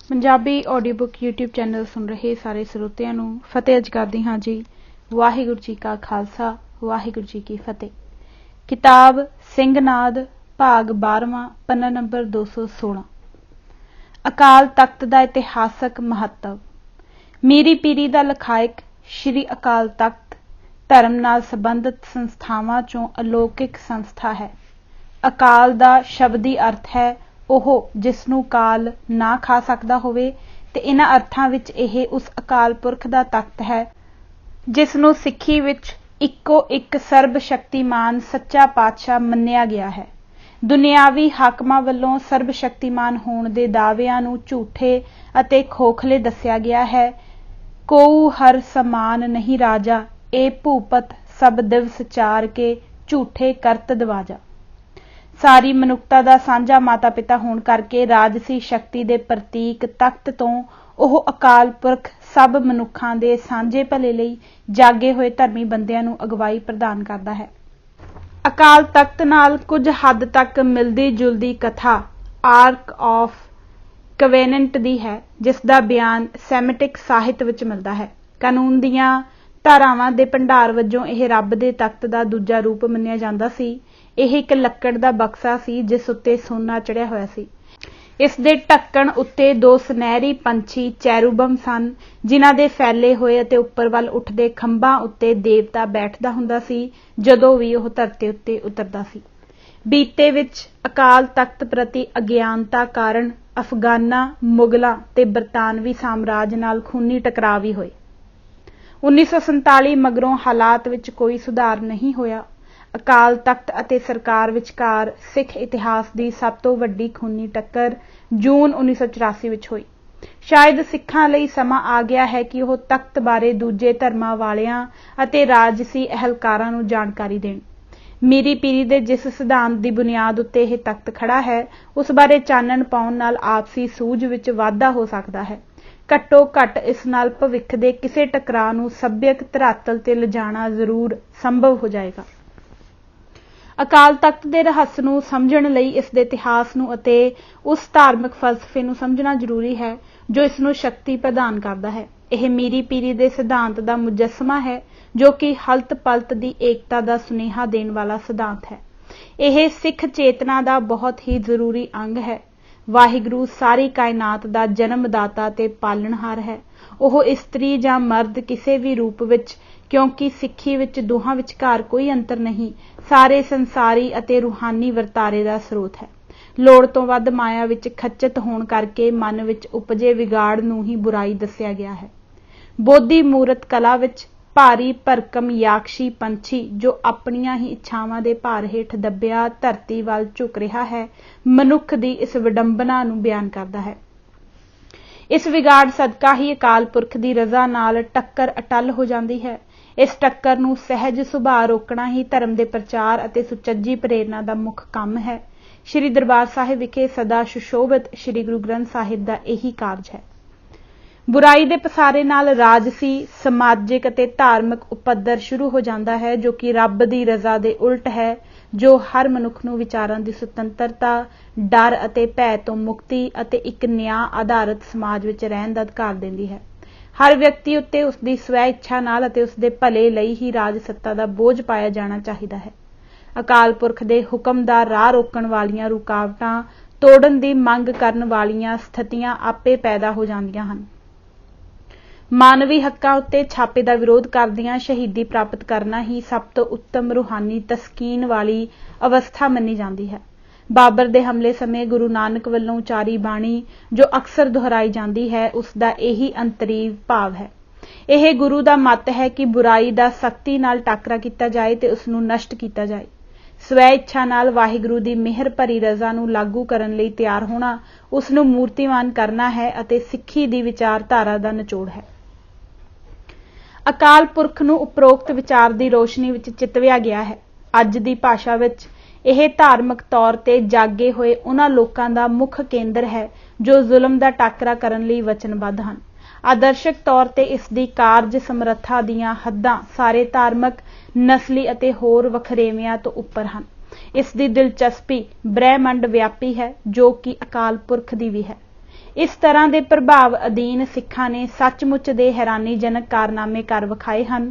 Punjabi audio book YouTube channel सुन रहे सारे ਸਰੋਤਿਆਂ ਨੂੰ ਫਤਿਹ अर्ज करदी हाँ जी। वाहिगुरू जी का खालसा वाहिगुरू जी की फतेह। किताब ਸਿੰਘਨਾਦ भाग 12वां पन्ना नंबर 216। अकाल तख्त का इतिहासक महत्व। मीरी पीरी का लखायक श्री अकाल तख्त धर्म नाल संबंधित संस्थावां चों अलौकिक संस्था है। अकाल का शब्दी अर्थ है ਉਹ जिस नूं काल ना खा सकदा होवे ते इन्हां अर्थां विच इह उस अकाल पुरख दा तख्त है जिस नूं सिੱਖੀ विच इक्को एक सर्ब शक्तिमान सच्चा पातशाह मन्निया गया है। दुनियावी हाकमां वल्लों सर्ब शक्तिमान होण दे दाविਆਂ नूं झूठे अते खोखले दस्सिया गया है। कोऊ हर समान नहीं राजा ए भूपत सब दिवस चार के झूठे करत दवाजा। सारी मनुखता का सांझा माता पिता होने करके राजसी शक्ति के प्रतीक तख्त तो वह अकाल पुरख सब मनुखों के सांझे भले लई जागे हुए धर्मी बंदियां नूं अगवाई प्रदान करता है। अकाल तख्त नाल कुछ हद तक मिलती जुलती कथा आर्क ऑफ कवेनेंट दी है जिसका बयान सैमेटिक साहित्य विच मिलता है। कानून दीआं धारावां दे भंडार वजों यह रब दे तख्त का दूजा रूप मन्निया जांदा सी। यह एक लक्कड़ का बक्सा सी जिस उत्ते सोना चढ़िया होया सी। इस दे ढक्कण उत्ते दो सुनहरी पंछी चैरूबम सन जिन्हां दे फैले होए अते उपर वल उठदे खंभां उत्ते देवता बैठदा हुंदा सी जदों भी ओह धरती उत्ते उतरदा सी। बीते विच अकाल तख्त प्रति अज्ञानता कारण अफगाना मुगलों ते बरतानवी साम्राज नाल खूनी टकराव ही होए। 1947 मगरों हालात विच कोई सुधार नहीं होया। अकाल तख्त अते सरकार विचकार सिख इतिहास की सब तो वड्डी खूनी टक्कर जून 1984 विच होई। शायद सिखां लई समा आ गया है कि वह तख्त बारे दूजे धर्मां वालियां अते राजसी अहलकारां नूं जानकारी देण। मीरी पीरी दे जिस सिद्धांत की बुनियाद उत्ते यह तख्त खड़ा है उस बारे चानण पाउण नाल आपसी सूझ विच वाधा हो सकता है। घट्टो घट इस नाल भविख दे किसी टकराव नूं सभ्यक धरातल ते लिजाणा जरूर संभव हो जाएगा। अकाल तख्त के रहस्य नूं समझण लई इस दे इतिहास नूं अते उस धार्मिक फलसफे नूं समझना जरूरी है जो इस नूं शक्ति प्रदान करता है। यह मीरी पीरी दे सिद्धांत का मुजस्समा है जो कि हलत पलत की एकता का सुनेहा देने वाला सिद्धांत है। यह सिख चेतना का बहुत ही जरूरी अंग है। वाहिगुरू सारी कायनात का जन्मदाता ते पालनहार है। वह इस्त्री जां मर्द किसी भी रूप विच क्योंकि सिੱਖੀ विच दोहां विचकार कोई अंतर नहीं सारे संसारी अते रूहानी वरतारे का स्रोत है। लोड़ तो वध माया विच खच्चत होण करके मन विच उपजे विगाड़ नूं ही बुराई दस्सिया गया है। बोधी मूरत कला विच भारी भरकम याक्षी पंछी जो अपनियां ही इच्छावां दे भार हेठ दबिया धरती वल झुक रहा है मनुख दी इस विडंबना नूं बयान करता है। इस विगाड़ सदका ही अकाल पुरख की रजा नाल टक्कर अटल हो जाती है। इस टक्कर नूं सहज सुभाਅ रोकना ही धर्म के प्रचार अते सुचज्जी प्रेरणा का मुख काम है। श्री दरबार साहिब विखे सदा सुशोभित श्री गुरु ग्रंथ साहिब का यही कारज है। बुराई के पसारे नाल राजसी समाजिक अते धार्मिक उपद्र शुरू हो जाता है जो कि रब की रजा के उल्ट है जो हर मनुख नूं विचारां की सुतंत्रता डर अते भय तो मुक्ति अते एक न्याय आधारित समाज विच रहण दा अधिकार दिंदी है। हर व्यक्ति उत्ते उसकी स्वै इच्छा नाल अते उसदे भले लई ही राज सत्ता का बोझ पाया जाना चाहिदा है। अकाल पुरख दे हुक्म दा राह रोकण वालियां रुकावटां तोड़न दी मंग करन वालियां स्थितियां आपे पैदा हो जांदियां हन। मानवी हक्कां उत्ते छापे का विरोध करदियां शहीदी प्राप्त करना ही सब तो उत्तम रूहानी तस्कीन वाली अवस्था मन्नी जाती है। बाबर दे हमले समय गुरु नानक वल्लों उचारी बाणी जो अक्सर दोहराई जाती है उसका यही अंतरीव भाव है। यह गुरु का मत है कि बुराई का सख्ती नाल टाकरा किया जाए तो उसनूं नष्ट किया जाए। स्वै इच्छा नाल वाहिगुरू की मेहर भरी रजा नूं लागू करन लई तैयार होना उसनूं मूर्तिमान करना है अते सिੱਖੀ की विचारधारा का निचोड़ है। अकाल पुरख नूं उपरोक्त विचार की रोशनी विच चितविया गया है। अज की भाषा विच यह धार्मिक तौर ते जागे हुए उन्हां लोकां दा मुख केंद्र है जो जुल्म दा टाकरा करन लई वचनबद्ध हन। आदर्शक तौर ते इसकी कारज समर्था दीआं हद्दां सारे धार्मिक नस्ली अते होर वखरेवियां तो उपर हन। इसकी दिलचस्पी ब्रह्मंड व्यापी है जो कि अकाल पुरख दी भी है। इस तरह के प्रभाव अधीन सिखां ने सचमुच दे हैरानीजनक कारनामे कर विखाए हैं।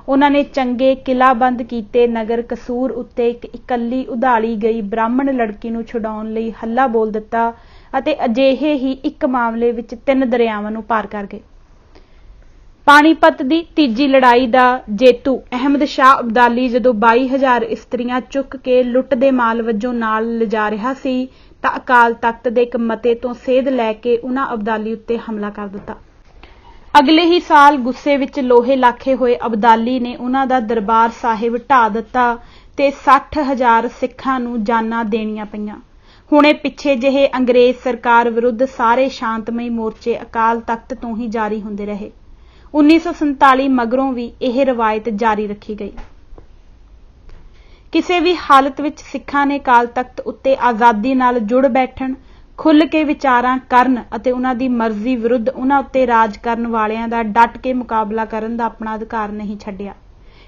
उन्होंने चंगे किलाबंद कीते नगर कसूर उत्ते एक इकल्ली उधाली गई ब्राह्मण लड़की नूं छुड़ाउण लई हल्ला बोल दिता अते अजिहे ही एक मामले विच 3 दरियावां नूं पार कर गए। पानीपत की तीजी लड़ाई का जेतू अहमद शाह अब्दाली जदों 22,000 इस्त्रियां चुक के लुट दे माल वजों नाल लिजा रहा सी तां अकाल तख्त दे एक मते तो सेध लैके उन्हां अब्दाली उत्ते हमला कर दिता। अगले ही साल गुस्से विच लोहे लाखे होए अब्दाली ने उन्हां दा दरबार साहिब ढा दिता ते 60,000 सिखां नूं जानां देणीआं पईआं। हुणे पिछे ਜਿਹੇ अंग्रेज सरकार विरुद्ध सारे शांतमई मोर्चे अकाल तख्त तो ही जारी हुंदे रहे। 1947 मगरों भी यह रवायत जारी रखी गई। किसी भी हालत विच सिखां ने अकाल तख्त उत्ते आज़ादी नाल जुड़ बैठण, खुल के विचारां करन अते उन्हां दी मर्जी विरुद्ध उन्हां उत्ते राज करन वालियां दा डट के मुकाबला करन दा अपना अधिकार नहीं छड्डिया।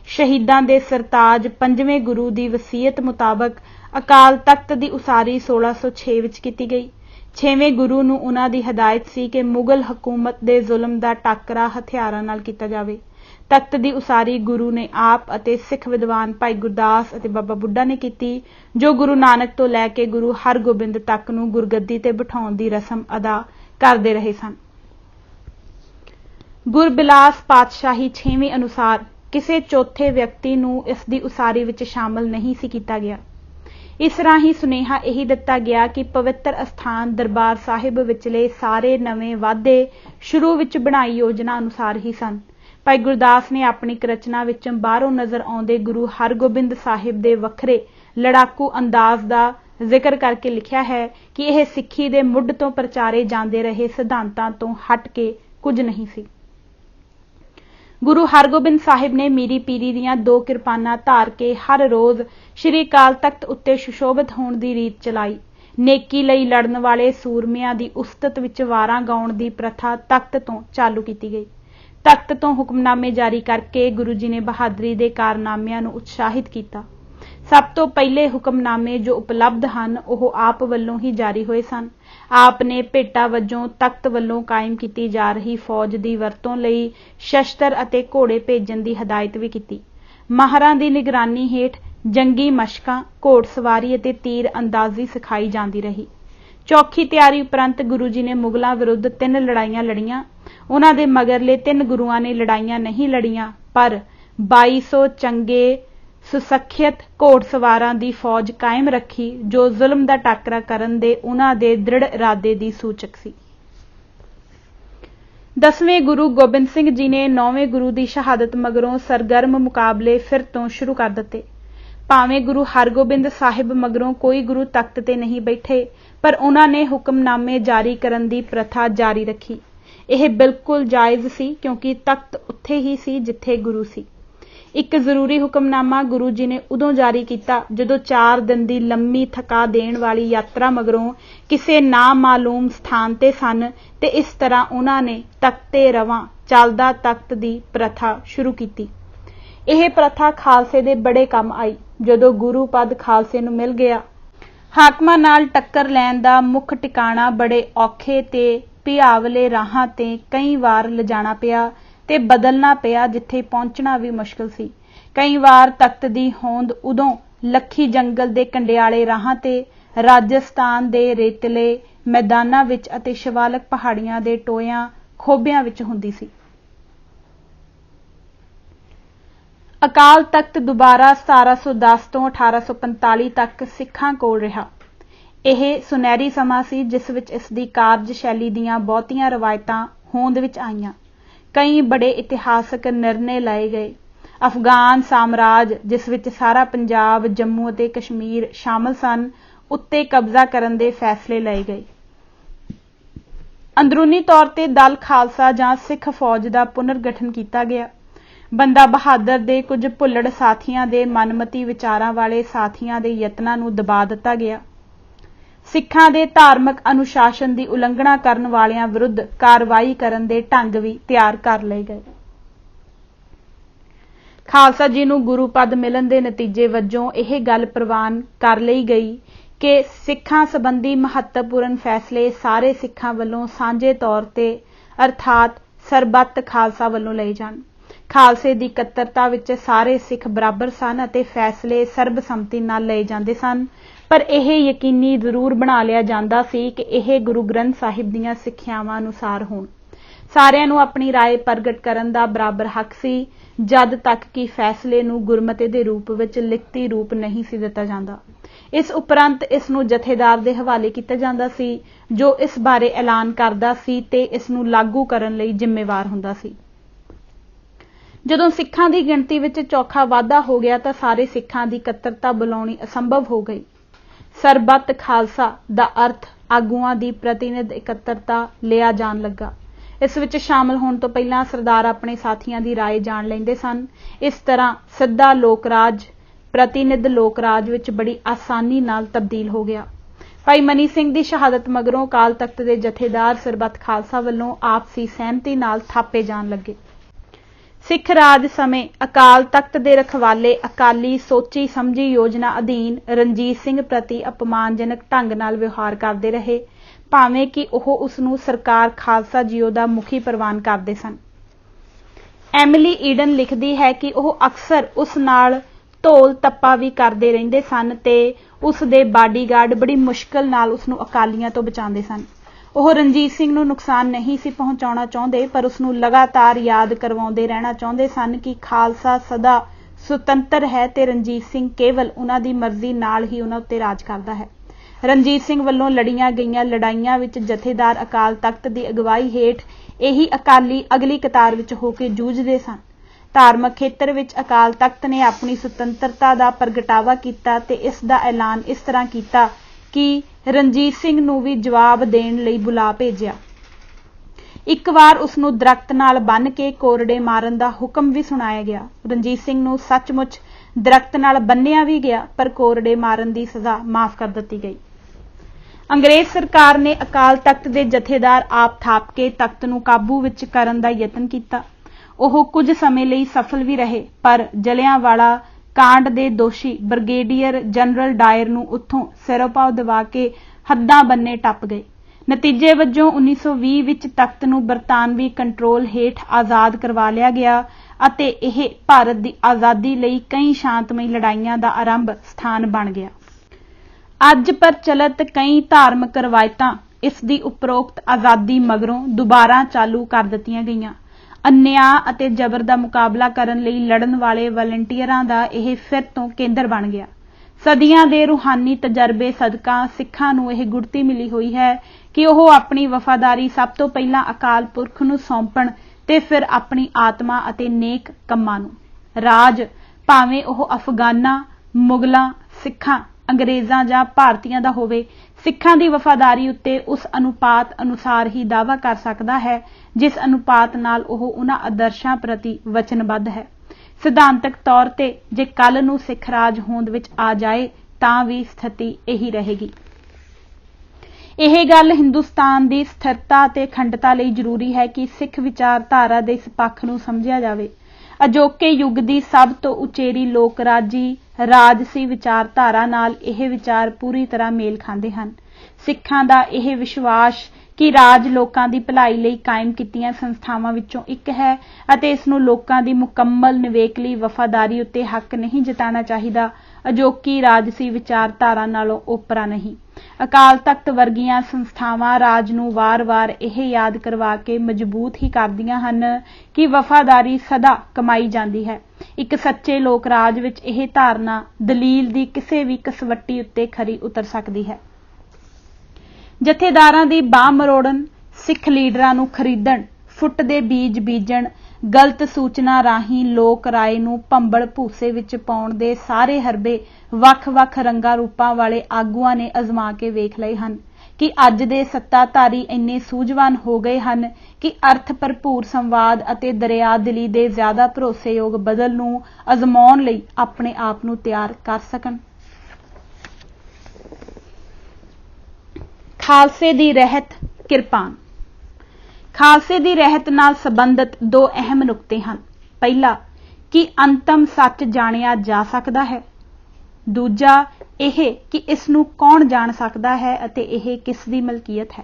शहीदां दे सरताज 5वें गुरु दी वसीयत मुताबक अकाल तख्त दी उसारी 1606 विच कीती गई। 6वें गुरु नूं उन्हां दी हदायत सी कि मुगल हकूमत दे जुल्म दा टाकरा हथियारां नाल कीता जावे। तख्त दी उसारी गुरु ने आप अते सिख विद्वान भाई गुरदास अते बाबा बुड्ढा ने कीती, जो गुरु नानक तो लैके गुरु हरगोबिंद तक नूं गुरगद्दी ते बिठाउण दी रस्म अदा करदे रहे सन। गुरबिलास पातशाही 6वें अनुसार किसी चौथे व्यक्ति नूं इस दी उसारी विच शामिल नहीं सी कीता गया। इस राही सुनेहा यही दिता गया कि पवित्र अस्थान दरबार साहिब विचले सारे नवे वादे शुरू विच बनाई योजना अनुसार ही सन। भाई गुरदास ने अपनी एक रचना विच बाहरों नज़र आउंदे गुरु हरगोबिंद साहिब दे वखरे लड़ाकू अंदाज दा जिक्र करके लिखिया है कि यह सिक्खी दे मुढ़ तो प्रचारे जांदे रहे सिद्धांतां तो हट के कुछ नहीं सी। गुरु हरगोबिंद साहिब ने मीरी पीरी दियां 2 किरपानां धार के हर रोज़ श्री अकाल तख्त उत्ते सुशोभित होण दी रीत चलाई। नेकी लई लड़न वाले सूरमियां दी उस्तत विच वारां गाउण दी प्रथा तख्त तो चालू कीती गई। तख्त तो हुक्मनामे जारी करके गुरु जी ने बहादरी दे कारनामिਆਂ ਨੂੰ उत्साहित किया। सब तो पहले हुक्मनामे जो उपलब्ध हैं ਉਹ आप ਵੱਲੋਂ ही जारी होए सन। आप ने भेटा वजों तख्त ਵੱਲੋਂ कायम की जा रही फौज की वरतों लई शस्त्र अते घोड़े भेजण की हदायत भी की। माहरां की निगरानी हेठ जंगी मशकां, घोड़सवारी अते तीर अंदाजी सिखाई जाती रही। चौखी तैयारी उपरंत गुरु जी ने मुगलों विरुद्ध 3 लड़ाइयां लड़ियां। उन्हां दे मगरले 3 गुरुआं ने लड़ाइयां नहीं लड़ियां, पर 2200 चंगे सुसख्यत घोड़सवारां दी फौज कायम रखी, जो जुल्म दा टाकरा करन दे उन्हां दे दृढ़ इरादे दी सूचक सी। 10वें गुरु गोबिंद सिंह जी ने 9वें गुरु की शहादत मगरों सरगर्म मुकाबले फिर तो शुरू कर दिते। भावें गुरु हरगोबिंद साहिब मगरों कोई गुरु तख्त ते नहीं बैठे, पर उन्होंने हुक्मनामे जारी करन दी प्रथा जारी रखी। यह बिल्कुल जायज़ सी, क्योंकि तख्त उत्थे ही सी जिथे गुरु सी। एक जरूरी हुक्मनामा गुरु जी ने उदों जारी किया जदों 4 दिन की लंबी थका देण वाली यात्रा मगरों किसी नामालूम स्थान ते सन, ते इस तरह उन्होंने तख्ते रवां चलदा तख्त की प्रथा शुरू की। यह प्रथा खालसे दे बड़े काम आई। जदों गुरु पद खालसे नूं मिल गया, हाकमां नाल टक्कर लैण दा मुख टिकाणा बड़े औखे ते भियावले राहां ते कई वार लिजाणा पिया ते बदलना पिया, जिथे पहुंचना भी मुश्किल सी। कई वार तख्त दी होंद उदों लखी जंगल दे कंडियाले राहां ते राजस्थान दे रेतले मैदानां विच अते शिवालक पहाड़ियां दे टोयां खोबियां विच हुंदी सी। अकाल तख्त दुबारा 1710 तो 1845 तक सिखां कोल रहा। यह सुनहरी समा सी जिस विच इस दी कार्यशैली दीयां बहुतियां रवायतां होंद विच आईयां। कई बड़े इतिहासक निर्णय लाए गए। अफगान साम्राज, जिस विच सारा पंजाब, जम्मू अते कश्मीर शामिल सन, उत्ते कब्जा करन दे फैसले लए गए। अंदरूनी तौर ते दल खालसा जां सिख फौज का पुनर्गठन किया गया। बंदा बहादुर दे कुछ भुल्लड़ साथियां दे मनमती विचारां वाले साथियां दे यत्नां नूं दबा दिता गया। सिखां दे धार्मिक अनुशासन की उलंघना करन वालियां विरुद्ध कार्रवाई करन दे ढंग भी तैयार कर लए गए। खालसा जी नूं गुरु पद मिलन दे नतीजे वजों यह गल प्रवान कर लई गई ਕਿ ਸਿੱਖਾਂ ਸੰਬੰਧੀ ਮਹੱਤਵਪੂਰਨ ਫੈਸਲੇ ਸਾਰੇ ਸਿੱਖਾਂ ਵੱਲੋਂ ਸਾਂਝੇ ਤੌਰ ਤੇ ਅਰਥਾਤ ਸਰਬੱਤ ਖਾਲਸਾ ਵੱਲੋਂ ਲਏ ਜਾਣ। ਖਾਲਸੇ ਦੀ ਇਕੱਤਰਤਾ ਵਿੱਚ ਸਾਰੇ ਸਿੱਖ ਬਰਾਬਰ ਸਨ ਅਤੇ ਫੈਸਲੇ ਸਰਬਸੰਮਤੀ ਨਾਲ ਲਏ ਜਾਂਦੇ ਸਨ, ਪਰ ਇਹ ਯਕੀਨੀ ਜ਼ਰੂਰ ਬਣਾ ਲਿਆ ਜਾਂਦਾ ਸੀ ਕਿ ਇਹ ਗੁਰੂ ਗ੍ਰੰਥ ਸਾਹਿਬ ਦੀਆਂ ਸਿੱਖਿਆਵਾਂ ਅਨੁਸਾਰ ਹੋਣ। ਸਾਰਿਆਂ ਨੂੰ ਆਪਣੀ ਰਾਏ ਪ੍ਰਗਟ ਕਰਨ ਦਾ ਬਰਾਬਰ ਹੱਕ ਸੀ, ਜਦ ਤੱਕ ਕਿ ਫੈਸਲੇ ਨੂੰ ਗੁਰਮਤਿ ਦੇ ਰੂਪ ਵਿੱਚ ਲਿਖਤੀ ਰੂਪ ਨਹੀਂ ਸੀ ਦਿੱਤਾ ਜਾਂਦਾ। ਇਸ ਉਪਰੰਤ ਇਸ ਨੂੰ ਜਥੇਦਾਰ ਦੇ ਹਵਾਲੇ ਕੀਤਾ ਜਾਂਦਾ ਸੀ, ਜੋ ਇਸ ਬਾਰੇ ਐਲਾਨ ਕਰਦਾ ਸੀ ਤੇ ਇਸ ਨੂੰ ਲਾਗੂ ਕਰਨ ਲਈ ਜ਼ਿੰਮੇਵਾਰ ਹੁੰਦਾ ਸੀ। ਜਦੋਂ ਸਿੱਖਾਂ ਦੀ ਗਿਣਤੀ ਵਿੱਚ ਚੌਖਾ ਵਾਧਾ ਹੋ ਗਿਆ ਤਾਂ ਸਾਰੇ ਸਿੱਖਾਂ ਦੀ ਇਕੱਤਰਤਾ ਬੁਲਾਉਣੀ ਅਸੰਭਵ ਹੋ ਗਈ। ਸਰਬੱਤ ਖਾਲਸਾ ਦਾ ਅਰਥ ਆਗੂਆਂ ਦੀ ਪ੍ਰਤੀਨਿਧ ਇਕੱਤਰਤਾ ਲਿਆ ਜਾਣ ਲੱਗਾ। ਇਸ ਵਿੱਚ ਸ਼ਾਮਲ ਹੋਣ ਤੋਂ ਪਹਿਲਾਂ ਸਰਦਾਰ ਆਪਣੇ ਸਾਥੀਆਂ ਦੀ ਰਾਏ ਜਾਣ ਲੈਂਦੇ ਸਨ। ਇਸ ਤਰ੍ਹਾਂ ਸਿੱਧਾ ਲੋਕ ਰਾਜ ਪ੍ਰਤੀਨਿਧ ਲੋਕ ਰਾਜ ਵਿੱਚ ਬੜੀ ਆਸਾਨੀ ਨਾਲ ਤਬਦੀਲ ਹੋ ਗਿਆ। ਭਾਈ ਮਨੀ ਸਿੰਘ ਦੀ ਸ਼ਹਾਦਤ ਮਗਰੋਂ ਅਕਾਲ ਤਖਤ ਦੇ ਜਥੇਦਾਰ ਸਰਬੱਤ ਖਾਲਸਾ ਵੱਲੋਂ ਆਪਸੀ ਸਹਿਮਤੀ ਨਾਲ ਥਾਪੇ ਜਾਣ ਲੱਗੇ। ਸਿੱਖ ਰਾਜ ਸਮੇਂ ਅਕਾਲ ਤਖਤ ਦੇ ਰਖਵਾਲੇ ਅਕਾਲੀ ਸੋਚੀ ਸਮਝੀ ਯੋਜਨਾ ਅਧੀਨ ਰਣਜੀਤ ਸਿੰਘ ਪ੍ਰਤੀ ਅਪਮਾਨਜਨਕ ਢੰਗ ਨਾਲ ਵਿਵਹਾਰ ਕਰਦੇ ਰਹੇ, ਭਾਵੇਂ ਕਿ ਉਹ ਉਸ ਨੂੰ ਸਰਕਾਰ ਖਾਲਸਾ ਜੀਓ ਦਾ ਮੁਖੀ ਪ੍ਰਵਾਨ ਕਰਦੇ ਸਨ। ਐਮਿਲੀ ਈਡਨ ਲਿਖਦੀ ਹੈ ਕਿ ਉਹ ਅਕਸਰ ਉਸ ਨਾਲ ਧੋਲ ਤੱਪਾ ਵੀ ਕਰਦੇ ਰਹਿੰਦੇ ਸਨ ਤੇ ਉਸ ਦੇ ਬਾਡੀਗਾਰਡ ਬੜੀ ਮੁਸ਼ਕਲ ਨਾਲ ਉਸ ਨੂੰ ਅਕਾਲੀਆਂ ਤੋਂ ਬਚਾਉਂਦੇ ਸਨ। ਉਹ ਰਣਜੀਤ ਸਿੰਘ ਨੂੰ ਨੁਕਸਾਨ ਨਹੀਂ ਸੀ ਪਹੁੰਚਾਉਣਾ ਚਾਹੁੰਦੇ, ਪਰ ਉਸ ਨੂੰ ਲਗਾਤਾਰ ਯਾਦ ਕਰਵਾਉਂਦੇ ਰਹਿਣਾ ਚਾਹੁੰਦੇ ਸਨ ਕਿ ਖਾਲਸਾ ਸਦਾ ਸੁਤੰਤਰ ਹੈ ਤੇ ਰਣਜੀਤ ਸਿੰਘ ਕੇਵਲ ਉਹਨਾਂ ਦੀ ਮਰਜ਼ੀ ਨਾਲ ਹੀ ਉਹਨਾਂ ਉੱਤੇ ਰਾਜ ਕਰਦਾ ਹੈ। ਰਣਜੀਤ ਸਿੰਘ ਵੱਲੋਂ ਲੜੀਆਂ ਗਈਆਂ ਲੜਾਈਆਂ ਵਿੱਚ ਜਥੇਦਾਰ ਅਕਾਲ ਤਖਤ ਦੀ ਅਗਵਾਈ ਹੇਠ ਇਹੀ ਅਕਾਲੀ ਅਗਲੀ ਕਤਾਰ ਵਿੱਚ ਹੋ ਕੇ ਜੂਝਦੇ ਸਨ। ਧਾਰਮਿਕ ਖੇਤਰ ਵਿੱਚ ਅਕਾਲ ਤਖਤ ਨੇ ਆਪਣੀ ਸੁਤੰਤਰਤਾ ਦਾ ਪ੍ਰਗਟਾਵਾ ਕੀਤਾ ਤੇ ਇਸ ਦਾ ਐਲਾਨ ਇਸ ਤਰ੍ਹਾਂ ਕੀਤਾ ਕਿ ਰਣਜੀਤ ਸਿੰਘ ਨੂੰ ਵੀ ਜਵਾਬ ਦੇਣ ਲਈ ਬੁਲਾ ਭੇਜਿਆ। ਇੱਕ ਵਾਰ ਉਸ ਨੂੰ ਦਰਖਤ ਨਾਲ ਬੰਨ੍ਹ ਕੇ ਕੋਰੜੇ ਮਾਰਨ ਦਾ ਹੁਕਮ ਵੀ ਸੁਣਾਇਆ ਗਿਆ। ਰਣਜੀਤ ਸਿੰਘ ਨੂੰ ਸੱਚਮੁੱਚ ਦਰਖਤ ਨਾਲ ਬੰਨ੍ਹਿਆ ਵੀ ਗਿਆ, ਪਰ ਕੋਰੜੇ ਮਾਰਨ ਦੀ ਸਜ਼ਾ ਮਾਫ ਕਰ ਦਿੱਤੀ ਗਈ। ਅੰਗਰੇਜ਼ ਸਰਕਾਰ ਨੇ ਅਕਾਲ ਤਖਤ ਦੇ ਜਥੇਦਾਰ ਆਪ ਥਾਪ ਕੇ ਤਖਤ ਨੂੰ ਕਾਬੂ ਵਿੱਚ ਕਰਨ ਦਾ ਯਤਨ ਕੀਤਾ। ਉਹ ਕੁਝ ਸਮੇਂ ਲਈ ਸਫਲ ਵੀ ਰਹੇ, ਪਰ ਜਲਿਆਂਵਾਲਾ ਕਾਂਡ ਦੇ ਦੋਸ਼ੀ ਬ੍ਰਿਗੇਡੀਅਰ ਜਨਰਲ ਡਾਇਰ ਨੂੰ ਉੱਥੋਂ ਸਿਰੋਪਾਓ ਦਿਵਾ ਕੇ ਹੱਦਾਂ ਬੰਨੇ ਟੱਪ ਗਏ। ਨਤੀਜੇ ਵਜੋਂ 1920 ਵਿੱਚ ਤਖਤ ਨੂੰ ਬਰਤਾਨਵੀ ਕੰਟਰੋਲ ਹੇਠ ਆਜ਼ਾਦ ਕਰਵਾ ਲਿਆ ਗਿਆ ਅਤੇ ਇਹ ਭਾਰਤ ਦੀ ਆਜ਼ਾਦੀ ਲਈ ਕਈ ਸ਼ਾਂਤਮਈ ਲੜਾਈਆਂ ਦਾ ਆਰੰਭ ਸਥਾਨ ਬਣ ਗਿਆ। ਅੱਜ ਪ੍ਰਚਲਿਤ ਕਈ ਧਾਰਮਿਕ ਰਵਾਇਤਾਂ ਇਸ ਦੀ ਉਪਰੋਕਤ ਆਜ਼ਾਦੀ ਮਗਰੋਂ ਦੁਬਾਰਾ ਚਾਲੂ ਕਰ ਦਿੱਤੀਆਂ ਗਈਆਂ। ਅਨਿਆਂ ਅਤੇ ਜ਼ਬਰ ਦਾ ਮੁਕਾਬਲਾ ਕਰਨ ਲਈ ਲੜਨ ਵਾਲੇ ਵਾਲੰਟੀਅਰਾਂ ਦਾ ਇਹ ਫਿਰ ਤੋਂ ਕੇਂਦਰ ਬਣ ਗਿਆ। ਸਦੀਆਂ ਦੇ ਰੂਹਾਨੀ ਤਜਰਬੇ ਸਦਕਾ ਸਿੱਖਾਂ ਨੂੰ ਇਹ ਗੁੜਤੀ ਮਿਲੀ ਹੋਈ ਹੈ ਕਿ ਉਹ ਆਪਣੀ ਵਫਾਦਾਰੀ ਸਭ ਤੋਂ ਪਹਿਲਾਂ ਅਕਾਲ ਪੁਰਖ ਨੂੰ ਸੌਂਪਣ ਤੇ ਫਿਰ ਆਪਣੀ ਆਤਮਾ ਅਤੇ ਨੇਕ ਕੰਮਾਂ ਨੂੰ। ਰਾਜ ਭਾਵੇਂ ਉਹ ਅਫਗਾਨਾਂ, ਮੁਗਲਾਂ, ਸਿੱਖਾਂ, ਅੰਗਰੇਜ਼ਾਂ ਜਾਂ ਭਾਰਤੀਆਂ ਦਾ ਹੋਵੇ, ਸਿੱਖਾਂ ਦੀ ਵਫਾਦਾਰੀ ਉੱਤੇ ਉਸ ਅਨੁਪਾਤ ਅਨੁਸਾਰ ਹੀ ਦਾਅਵਾ ਕਰ ਸਕਦਾ ਹੈ ਜਿਸ ਅਨੁਪਾਤ ਨਾਲ ਉਹ ਉਹਨਾਂ ਆਦਰਸ਼ਾਂ ਪ੍ਰਤੀ ਵਚਨਬੱਧ ਹੈ। ਸਿਧਾਂਤਕ ਤੌਰ ਤੇ ਜੇ ਕੱਲ ਨੂੰ ਸਿੱਖ ਰਾਜ ਹੋਂਦ ਵਿੱਚ ਆ ਜਾਏ ਤਾਂ ਵੀ ਸਥਿਤੀ ਇਹੀ ਰਹੇਗੀ। ਇਹ ਗੱਲ ਹਿੰਦੁਸਤਾਨ ਦੀ ਸਥਿਰਤਾ ਤੇ ਅਖੰਡਤਾ ਲਈ ਜ਼ਰੂਰੀ ਹੈ ਕਿ ਸਿੱਖ ਵਿਚਾਰਧਾਰਾ ਦੇ ਇਸ ਪੱਖ ਨੂੰ ਸਮਝਿਆ ਜਾਵੇ। ਅਜੋਕੇ ਯੁੱਗ ਦੀ ਸਭ ਤੋਂ ਉਚੇਰੀ ਲੋਕ ਰਾਜੀ ਰਾਜਸੀ ਵਿਚਾਰਧਾਰਾ ਨਾਲ ਇਹ ਵਿਚਾਰ ਪੂਰੀ ਤਰ੍ਹਾਂ ਮੇਲ ਖਾਂਦੇ ਹਨ। ਸਿੱਖਾਂ ਦਾ ਇਹ ਵਿਸ਼ਵਾਸ ਕਿ ਰਾਜ ਲੋਕਾਂ ਦੀ ਭਲਾਈ ਲਈ ਕਾਇਮ ਕੀਤੀਆਂ ਸੰਸਥਾਵਾਂ ਵਿੱਚੋਂ ਇੱਕ ਹੈ ਅਤੇ ਇਸ ਨੂੰ ਲੋਕਾਂ ਦੀ ਮੁਕੰਮਲ ਨਿਵੇਕਲੀ ਵਫਾਦਾਰੀ ਉੱਤੇ ਹੱਕ ਨਹੀਂ ਜਤਾਉਣਾ ਚਾਹੀਦਾ, ਅਜੋਕੀ ਰਾਜਸੀ ਵਿਚਾਰਧਾਰਾ ਨਾਲੋਂ ਓਪਰਾ ਨਹੀਂ। ਅਕਾਲ ਤਖਤ ਵਰਗੀਆਂ ਸੰਸਥਾਵਾਂ ਰਾਜ ਨੂੰ ਵਾਰ-ਵਾਰ ਇਹ ਯਾਦ ਕਰਵਾ ਕੇ ਮਜ਼ਬੂਤ ਹੀ ਕਰਦੀਆਂ ਹਨ ਕਿ ਵਫਾਦਾਰੀ ਸਦਾ ਕਮਾਈ ਜਾਂਦੀ ਹੈ। ਇੱਕ ਸੱਚੇ ਲੋਕ ਰਾਜ ਵਿੱਚ ਇਹ ਧਾਰਨਾ ਦਲੀਲ ਦੀ ਕਿਸੇ ਵੀ ਕਸਵੱਟੀ ਉੱਤੇ ਖਰੀ ਉਤਰ ਸਕਦੀ ਹੈ। ਜਥੇਦਾਰਾਂ ਦੀ ਬਾਂਹ ਮਰੋੜਨ, ਸਿੱਖ ਲੀਡਰਾਂ ਨੂੰ ਖਰੀਦਣ, ਫੁੱਟ ਦੇ ਬੀਜ ਬੀਜਣ, ਗਲਤ ਸੂਚਨਾ ਰਾਹੀਂ ਲੋਕ ਰਾਏ ਨੂੰ ਭੰਬਲ ਭੂਸੇ ਵਿੱਚ ਪਾਉਣ ਦੇ ਸਾਰੇ ਹਰਬੇ ਵੱਖ-ਵੱਖ ਰੰਗਾਂ ਰੂਪਾਂ ਵਾਲੇ ਆਗੂਆਂ ਨੇ ਅਜ਼ਮਾ ਕੇ ਵੇਖ ਲਏ ਹਨ ਕਿ ਅੱਜ ਦੇ ਸੱਤਾਧਾਰੀ ਇੰਨੇ ਸੂਝਵਾਨ ਹੋ ਗਏ ਹਨ ਕਿ ਅਰਥ ਭਰਪੂਰ ਸੰਵਾਦ ਅਤੇ ਦਰਿਆ ਦਿਲੀ ਦੇ ਜ਼ਿਆਦਾ ਭਰੋਸੇਯੋਗ ਬਦਲ ਨੂੰ ਅਜ਼ਮਾਉਣ ਲਈ ਆਪਣੇ ਆਪ ਨੂੰ ਤਿਆਰ ਕਰ ਸਕਣ। ਖਾਲਸੇ ਦੀ ਰਹਿਤ ਕਿਰਪਾਨ। ਖਾਲਸੇ ਦੀ ਰਹਿਤ ਨਾਲ ਸੰਬੰਧਿਤ ਦੋ ਅਹਿਮ ਨੁਕਤੇ ਹਨ। ਪਹਿਲਾ, ਕਿ ਅੰਤਮ ਸੱਚ ਜਾਣਿਆ ਜਾ ਸਕਦਾ ਹੈ। ਦੂਜਾ ਇਹ ਕਿ ਇਸ ਨੂੰ ਕੌਣ ਜਾਣ ਸਕਦਾ ਹੈ ਅਤੇ ਇਹ ਕਿਸ ਦੀ ਮਲਕੀਅਤ ਹੈ।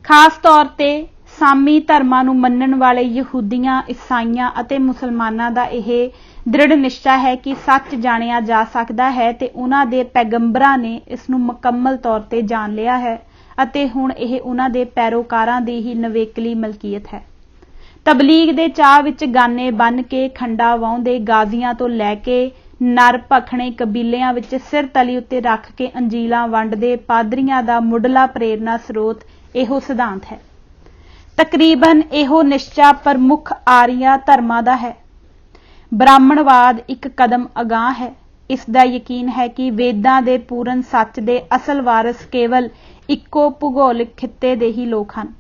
ਖਾਸ ਤੌਰ ਤੇ ਸਾਮੀ ਧਰਮਾਂ ਨੂੰ ਮੰਨਣ ਵਾਲੇ ਯਹੂਦੀਆਂ, ਈਸਾਈਆਂ ਅਤੇ ਮੁਸਲਮਾਨਾਂ ਦਾ ਇਹ ਦ੍ਰਿੜ ਨਿਸ਼ਚਾ ਹੈ ਕਿ ਸੱਚ ਜਾਣਿਆ ਜਾ ਸਕਦਾ ਹੈ ਤੇ ਉਹਨਾਂ ਦੇ ਪੈਗੰਬਰਾਂ ਨੇ ਇਸ ਨੂੰ ਮੁਕੰਮਲ ਤੌਰ ਤੇ ਜਾਣ ਲਿਆ ਹੈ ਅਤੇ ਹੁਣ ਇਹ ਉਹਨਾਂ ਦੇ ਪੈਰੋਕਾਰਾਂ ਦੀ ਹੀ ਨਵੇਕਲੀ ਮਲਕੀਅਤ ਹੈ। ਤਬਲੀਗ ਦੇ ਚਾਅ ਵਿੱਚ ਗਾਨੇ ਬੰਨ ਕੇ ਖੰਡਾ ਵਾਹੁੰਦੇ ਗਾਜ਼ੀਆਂ ਤੋਂ ਲੈ ਕੇ ਨਰ ਭਖਣੇ ਕਬੀਲਿਆਂ ਵਿੱਚ ਸਿਰ ਤਲੀ ਉੱਤੇ ਰੱਖ ਕੇ ਅੰਜੀਲਾਂ ਵੰਡਦੇ ਪਾਦਰੀਆਂ ਦਾ ਮੁੱਢਲਾ ਪ੍ਰੇਰਨਾ ਸਰੋਤ ਇਹੋ ਸਿਧਾਂਤ ਹੈ। ਤਕਰੀਬਨ ਇਹੋ ਨਿਸ਼ਚਾ ਪ੍ਰਮੁੱਖ ਆਰੀਆ ਧਰਮਾਂ ਦਾ ਹੈ। ਬ੍ਰਾਹਮਣਵਾਦ ਇੱਕ ਕਦਮ ਅਗਾਂਹ ਹੈ। ਇਸ ਦਾ ਯਕੀਨ ਹੈ ਕਿ ਵੇਦਾਂ ਦੇ ਪੂਰਨ ਸੱਚ ਦੇ ਅਸਲ ਵਾਰਿਸ ਕੇਵਲ ਇੱਕੋ ਭੂਗੋਲਿਕ ਖਿੱਤੇ ਦੇ ਹੀ ਲੋਕ ਹਨ।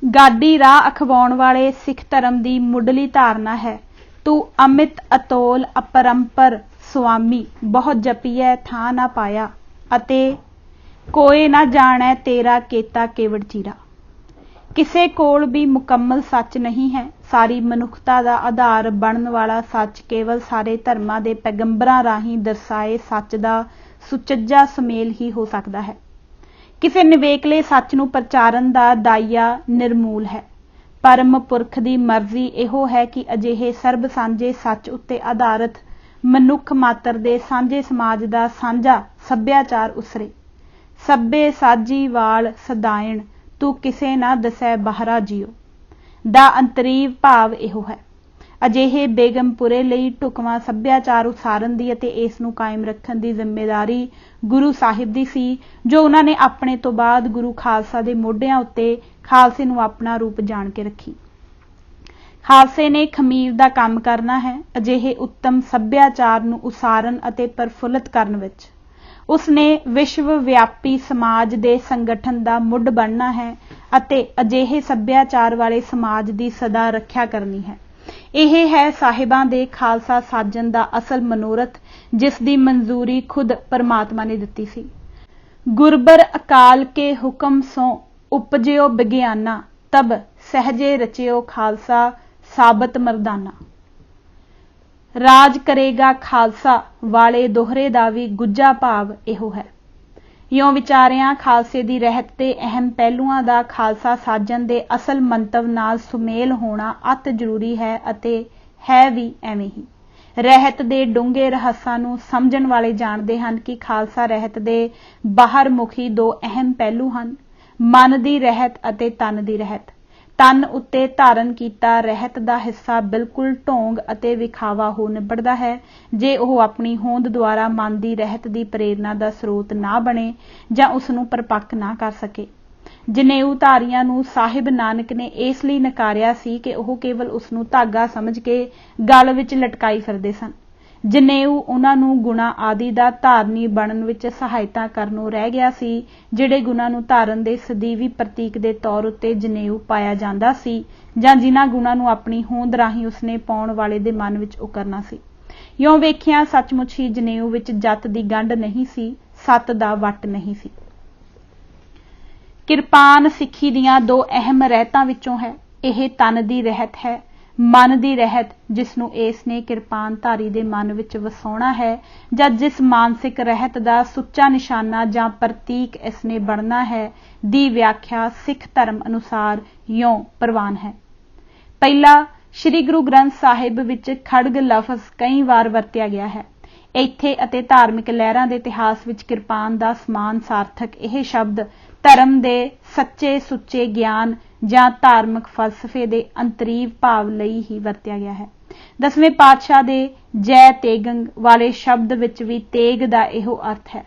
ਗਾਡੀ ਰਾਹ ਅਖਵਾਉਣ ਵਾਲੇ ਸਿੱਖ ਧਰਮ ਦੀ ਮੁੱਢਲੀ ਧਾਰਨਾ ਹੈ, ਤੂੰ ਅਮਿਤ ਅਤੋਲ ਅਪਰੰਪਰ ਸੁਆਮੀ, ਬਹੁਤ ਜਪੀਐ ਥਾਂ ਨਾ ਪਾਇਆ ਅਤੇ ਕੋਏ ਨਾ ਜਾਣੈ ਤੇਰਾ ਕੀਤਾ ਕੇਵੜ ਚੀਰਾ। ਕਿਸੇ ਕੋਲ ਵੀ ਮੁਕੰਮਲ ਸੱਚ ਨਹੀਂ ਹੈ। ਸਾਰੀ ਮਨੁੱਖਤਾ ਦਾ ਆਧਾਰ ਬਣਨ ਵਾਲਾ ਸੱਚ ਕੇਵਲ ਸਾਰੇ ਧਰਮਾਂ ਦੇ ਪੈਗੰਬਰਾਂ ਰਾਹੀਂ ਦਰਸਾਏ ਸੱਚ ਦਾ ਸੁਚੱਜਾ ਸੁਮੇਲ ਹੀ ਹੋ ਸਕਦਾ ਹੈ। ਕਿਸੇ ਨਿਵੇਕਲੇ ਸੱਚ ਨੂੰ ਪ੍ਰਚਾਰਨ ਦਾ ਦਾਇਆ ਨਿਰਮੂਲ ਹੈ। ਪਰਮ ਪੁਰਖ ਦੀ ਮਰਜ਼ੀ ਇਹੋ ਹੈ ਕਿ ਅਜਿਹੇ ਸਰਬ ਸਾਂਝੇ ਸੱਚ ਉੱਤੇ ਆਧਾਰਿਤ ਮਨੁੱਖ ਮਾਤਰ ਦੇ ਸਾਂਝੇ ਸਮਾਜ ਦਾ ਸਾਂਝਾ ਸੱਭਿਆਚਾਰ ਉਸਰੇ। ਸੱਭੇ ਸਾਜੀ ਵਾਲ ਸਦਾਇਣ, ਤੂੰ ਕਿਸੇ ਨਾ ਦਸੈ ਬਾਹਰਾ ਜੀਓ ਦਾ ਅੰਤਰੀਵ ਭਾਵ ਇਹੋ ਹੈ। ਅਜਿਹੇ ਬੇਗਮਪੁਰੇ ਲਈ ਢੁਕਵਾਂ ਸੱਭਿਆਚਾਰ ਉਸਾਰਨ ਦੀ ਅਤੇ ਇਸ ਨੂੰ ਕਾਇਮ ਰੱਖਣ ਦੀ ਜ਼ਿੰਮੇਵਾਰੀ ਗੁਰੂ ਸਾਹਿਬ ਦੀ ਸੀ, ਜੋ ਉਹਨਾਂ ਨੇ ਆਪਣੇ ਤੋਂ ਬਾਅਦ ਗੁਰੂ ਖਾਲਸਾ ਦੇ ਮੋਢਿਆਂ ਉੱਤੇ ਖਾਲਸੇ ਨੂੰ ਆਪਣਾ ਰੂਪ ਜਾਣ ਕੇ ਰੱਖੀ। ਖਾਲਸੇ ਨੇ ਖਮੀਰ ਦਾ ਕੰਮ ਕਰਨਾ ਹੈ। ਅਜਿਹੇ ਉੱਤਮ ਸੱਭਿਆਚਾਰ ਨੂੰ ਉਸਾਰਨ ਅਤੇ ਪ੍ਰਫੁੱਲਤ ਕਰਨ ਵਿੱਚ ਉਸਨੇ ਵਿਸ਼ਵ ਵਿਆਪੀ ਸਮਾਜ ਦੇ ਸੰਗਠਨ ਦਾ ਮੁੱਢ ਬਣਨਾ ਹੈ ਅਤੇ ਅਜਿਹੇ ਸੱਭਿਆਚਾਰ ਵਾਲੇ ਸਮਾਜ ਦੀ ਸਦਾ ਰੱਖਿਆ ਕਰਨੀ ਹੈ। ਇਹ ਹੈ ਸਾਹਿਬਾਂ ਦੇ ਖਾਲਸਾ ਸਾਜਣ ਦਾ ਅਸਲ ਮਨੋਰਥ, ਜਿਸ ਦੀ ਮਨਜ਼ੂਰੀ ਖੁਦ ਪਰਮਾਤਮਾ ਨੇ ਦਿੱਤੀ ਸੀ। ਗੁਰਬਰ ਅਕਾਲ ਕੇ ਹੁਕਮ ਸੋ ਉਪਜਿਓ ਵਿਗਿਆਨਾ, ਤਬ ਸਹਿਜੇ ਰਚਿਓ ਖਾਲਸਾ ਸਾਬਤ ਮਰਦਾਨਾ। ਰਾਜ ਕਰੇਗਾ ਖਾਲਸਾ ਵਾਲੇ ਦੋਹਰੇ ਦਾ ਵੀ ਗੁੱਝਾ ਭਾਵ ਇਹੋ ਹੈ। ਇਉਂ ਵਿਚਾਰਿਆਂ ਖਾਲਸੇ ਦੀ ਰਹਿਤ ਤੇ ਅਹਿਮ ਪਹਿਲੂਆਂ ਦਾ ਖਾਲਸਾ ਸਾਜਣ ਦੇ ਅਸਲ ਮੰਤਵ ਨਾਲ ਸੁਮੇਲ ਹੋਣਾ ਅਤ ਜ਼ਰੂਰੀ ਹੈ ਅਤੇ ਹੈ ਵੀ ਐਵੇਂ ਹੀ। ਰਹਿਤ ਦੇ ਡੂੰਘੇ ਰਹੱਸਾਂ ਨੂੰ ਸਮਝਣ ਵਾਲੇ ਜਾਣਦੇ ਹਨ ਕਿ ਖਾਲਸਾ ਰਹਿਤ ਦੇ ਬਾਹਰ ਮੁਖੀ ਦੋ ਅਹਿਮ ਪਹਿਲੂ ਹਨ, ਮਨ ਦੀ ਰਹਿਤ ਅਤੇ ਤਨ ਦੀ ਰਹਿਤ। ਤਨ ਉੱਤੇ ਧਾਰਨ ਕੀਤਾ ਰਹਿਤ ਦਾ ਹਿੱਸਾ ਬਿਲਕੁਲ ਢੋਂਗ ਅਤੇ ਵਿਖਾਵਾ ਹੋ ਨਿਬੜਦਾ ਹੈ ਜੇ ਉਹ ਆਪਣੀ ਹੋਂਦ ਦੁਆਰਾ ਮਨ ਦੀ ਰਹਿਤ ਦੀ ਪ੍ਰੇਰਨਾ ਦਾ ਸਰੋਤ ਨਾ ਬਣੇ ਜਾਂ ਉਸ ਨੂੰ ਪਰਪੱਕ ਨਾ ਕਰ ਸਕੇ। ਜਨੇਊ ਧਾਰੀਆਂ ਨੂੰ ਸਾਹਿਬ ਨਾਨਕ ਨੇ ਇਸ ਲਈ ਨਕਾਰਿਆ ਸੀ ਕਿ ਉਹ ਕੇਵਲ ਉਸ ਨੂੰ ਧਾਗਾ ਸਮਝ ਕੇ ਗਲ ਵਿੱਚ ਲਟਕਾਈ ਫਿਰਦੇ ਸਨ। ਜਨੇਊ ਉਹਨਾਂ ਨੂੰ ਗੁਣਾ ਆਦਿ ਦਾ ਧਾਰਨੀ ਬਣਨ ਵਿੱਚ ਸਹਾਇਤਾ ਕਰਨੋਂ ਰਹਿ ਗਿਆ ਸੀ, ਜਿਹੜੇ ਗੁਣਾਂ ਨੂੰ ਧਾਰਨ ਦੇ ਸਦੀਵੀ ਪ੍ਰਤੀਕ ਦੇ ਤੌਰ ਉੱਤੇ ਜਨੇਊ ਪਾਇਆ ਜਾਂਦਾ ਸੀ ਜਾਂ ਜਿਨ੍ਹਾਂ ਗੁਣਾਂ ਨੂੰ ਆਪਣੀ ਹੋਂਦ ਰਾਹੀਂ ਉਸਨੇ ਪਾਉਣ ਵਾਲੇ ਦੇ ਮਨ ਵਿੱਚ ਉਕਰਨਾ ਸੀ। ਇਉਂ ਵੇਖਿਆ ਸੱਚਮੁੱਚ ਹੀ ਜਨੇਊ ਵਿੱਚ ਜੱਤ ਦੀ ਗੰਢ ਨਹੀਂ ਸੀ, ਸੱਤ ਦਾ ਵੱਟ ਨਹੀਂ ਸੀ। ਕਿਰਪਾਨ ਸਿੱਖੀ ਦੀਆਂ ਦੋ ਅਹਿਮ ਰਹਿਤਾਂ ਵਿੱਚੋਂ ਹੈ। ਇਹ ਤਨ ਦੀ ਰਹਿਤ ਹੈ। ਮਨ ਦੀ ਰਹਿਤ, ਜਿਸ ਨੂੰ ਇਸ ਨੇ ਕਿਰਪਾਨਧਾਰੀ ਦੇ ਮਨ ਵਿੱਚ ਵਸਾਉਣਾ ਹੈ ਜਾਂ ਜਿਸ ਮਾਨਸਿਕ ਰਹਿਤ ਦਾ ਸੁੱਚਾ ਨਿਸ਼ਾਨਾ ਜਾਂ ਪ੍ਰਤੀਕ ਇਸ ਨੇ ਬਣਨਾ ਹੈ, ਦੀ ਵਿਆਖਿਆ ਸਿੱਖ ਧਰਮ ਅਨੁਸਾਰ ਇਉਂ ਪ੍ਰਵਾਨ ਹੈ। ਪਹਿਲਾ, ਸ੍ਰੀ ਗੁਰੂ ਗ੍ਰੰਥ ਸਾਹਿਬ ਵਿੱਚ ਖੜਗ ਲਫ਼ਜ਼ ਕਈ ਵਾਰ ਵਰਤਿਆ ਗਿਆ ਹੈ। ਇੱਥੇ ਅਤੇ ਧਾਰਮਿਕ ਲਹਿਰਾਂ ਦੇ ਇਤਿਹਾਸ ਵਿੱਚ ਕਿਰਪਾਨ ਦਾ ਸਮਾਨ ਸਾਰਥਕ ਇਹ ਸ਼ਬਦ ਧਰਮ ਦੇ ਸੱਚੇ ਸੁੱਚੇ ਗਿਆਨ ਜਾਂ ਧਾਰਮਿਕ ਫਲਸਫੇ ਦੇ ਅੰਤਰੀਵ ਭਾਵ ਲਈ ਹੀ ਵਰਤਿਆ ਗਿਆ ਹੈ। 10ਵੇਂ ਪਾਤਸ਼ਾਹ ਦੇ ਜੈ ਤੇਗੰਗ ਵਾਲੇ ਸ਼ਬਦ ਵਿੱਚ ਵੀ ਤੇਗ ਦਾ ਇਹੋ ਅਰਥ ਹੈ।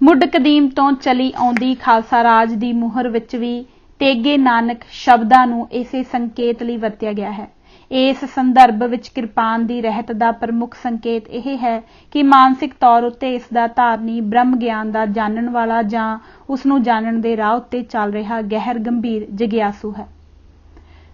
ਮੁੱਢ ਕਦੀਮ ਤੋਂ ਚਲੀ ਆਉਂਦੀ ਖਾਲਸਾ ਰਾਜ ਦੀ ਮੁਹਰ ਵਿੱਚ ਵੀ ਤੇਗੇ ਨਾਨਕ ਸ਼ਬਦਾਂ ਨੂੰ ਇਸੇ ਸੰਕੇਤ ਲਈ ਵਰਤਿਆ ਗਿਆ ਹੈ। ਇਸ ਸੰਦਰਭ ਵਿੱਚ ਕਿਰਪਾਨ ਦੀ ਰਹਿਤ ਦਾ ਪ੍ਰਮੁੱਖ ਸੰਕੇਤ ਇਹ ਹੈ ਕਿ ਮਾਨਸਿਕ ਤੌਰ ਉੱਤੇ ਇਸ ਦਾ ਧਾਰਨੀ ਬ੍ਰਹਮ ਗਿਆਨ ਦਾ ਜਾਣਨ ਵਾਲਾ ਜਾਂ ਉਸ ਨੂੰ ਜਾਣਨ ਦੇ ਰਾਹ ਉੱਤੇ ਚੱਲ ਰਿਹਾ ਗਹਿਰ ਗੰਭੀਰ ਜਗਿਆਸੂ ਹੈ।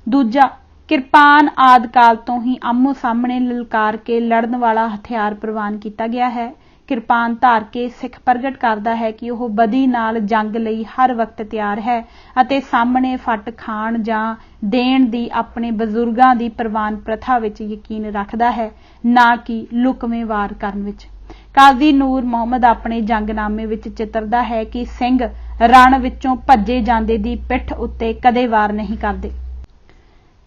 ਦੂਜਾ, ਕਿਰਪਾਨ ਆਦਿ ਕਾਲ ਤੋਂ ਹੀ ਆਮੋ ਸਾਹਮਣੇ ਲਲਕਾਰ ਕੇ ਲੜਨ ਵਾਲਾ ਹਥਿਆਰ ਪ੍ਰਵਾਨ ਕੀਤਾ ਗਿਆ ਹੈ। ਕਿਰਪਾਨ ਧਾਰ ਕੇ ਸਿੱਖ ਪ੍ਰਗਟ ਕਰਦਾ ਹੈ ਕਿ ਉਹ ਬਦੀ ਨਾਲ ਜੰਗ ਲਈ ਹਰ ਵਕਤ ਤਿਆਰ ਹੈ ਅਤੇ ਸਾਹਮਣੇ ਫੱਟ ਖਾਣ ਜਾਂ ਦੇਣ ਦੀ ਆਪਣੇ ਬਜ਼ੁਰਗਾਂ ਦੀ ਪ੍ਰਵਾਨ ਪ੍ਰਥਾ ਵਿੱਚ ਯਕੀਨ ਰੱਖਦਾ ਹੈ, ਨਾ ਕਿ ਲੁਕਵੇਂ ਵਾਰ ਕਰਨ ਵਿੱਚ। ਕਾਜ਼ੀ ਨੂਰ ਮੁਹੰਮਦ ਆਪਣੇ ਜੰਗਨਾਮੇ ਵਿੱਚ ਚਿਤਰਦਾ ਹੈ ਕਿ ਸਿੰਘ ਰਣ ਵਿੱਚੋਂ ਭੱਜੇ ਜਾਂਦੇ ਦੀ ਪਿੱਠ ਉੱਤੇ ਕਦੇ ਵਾਰ ਨਹੀਂ ਕਰਦੇ।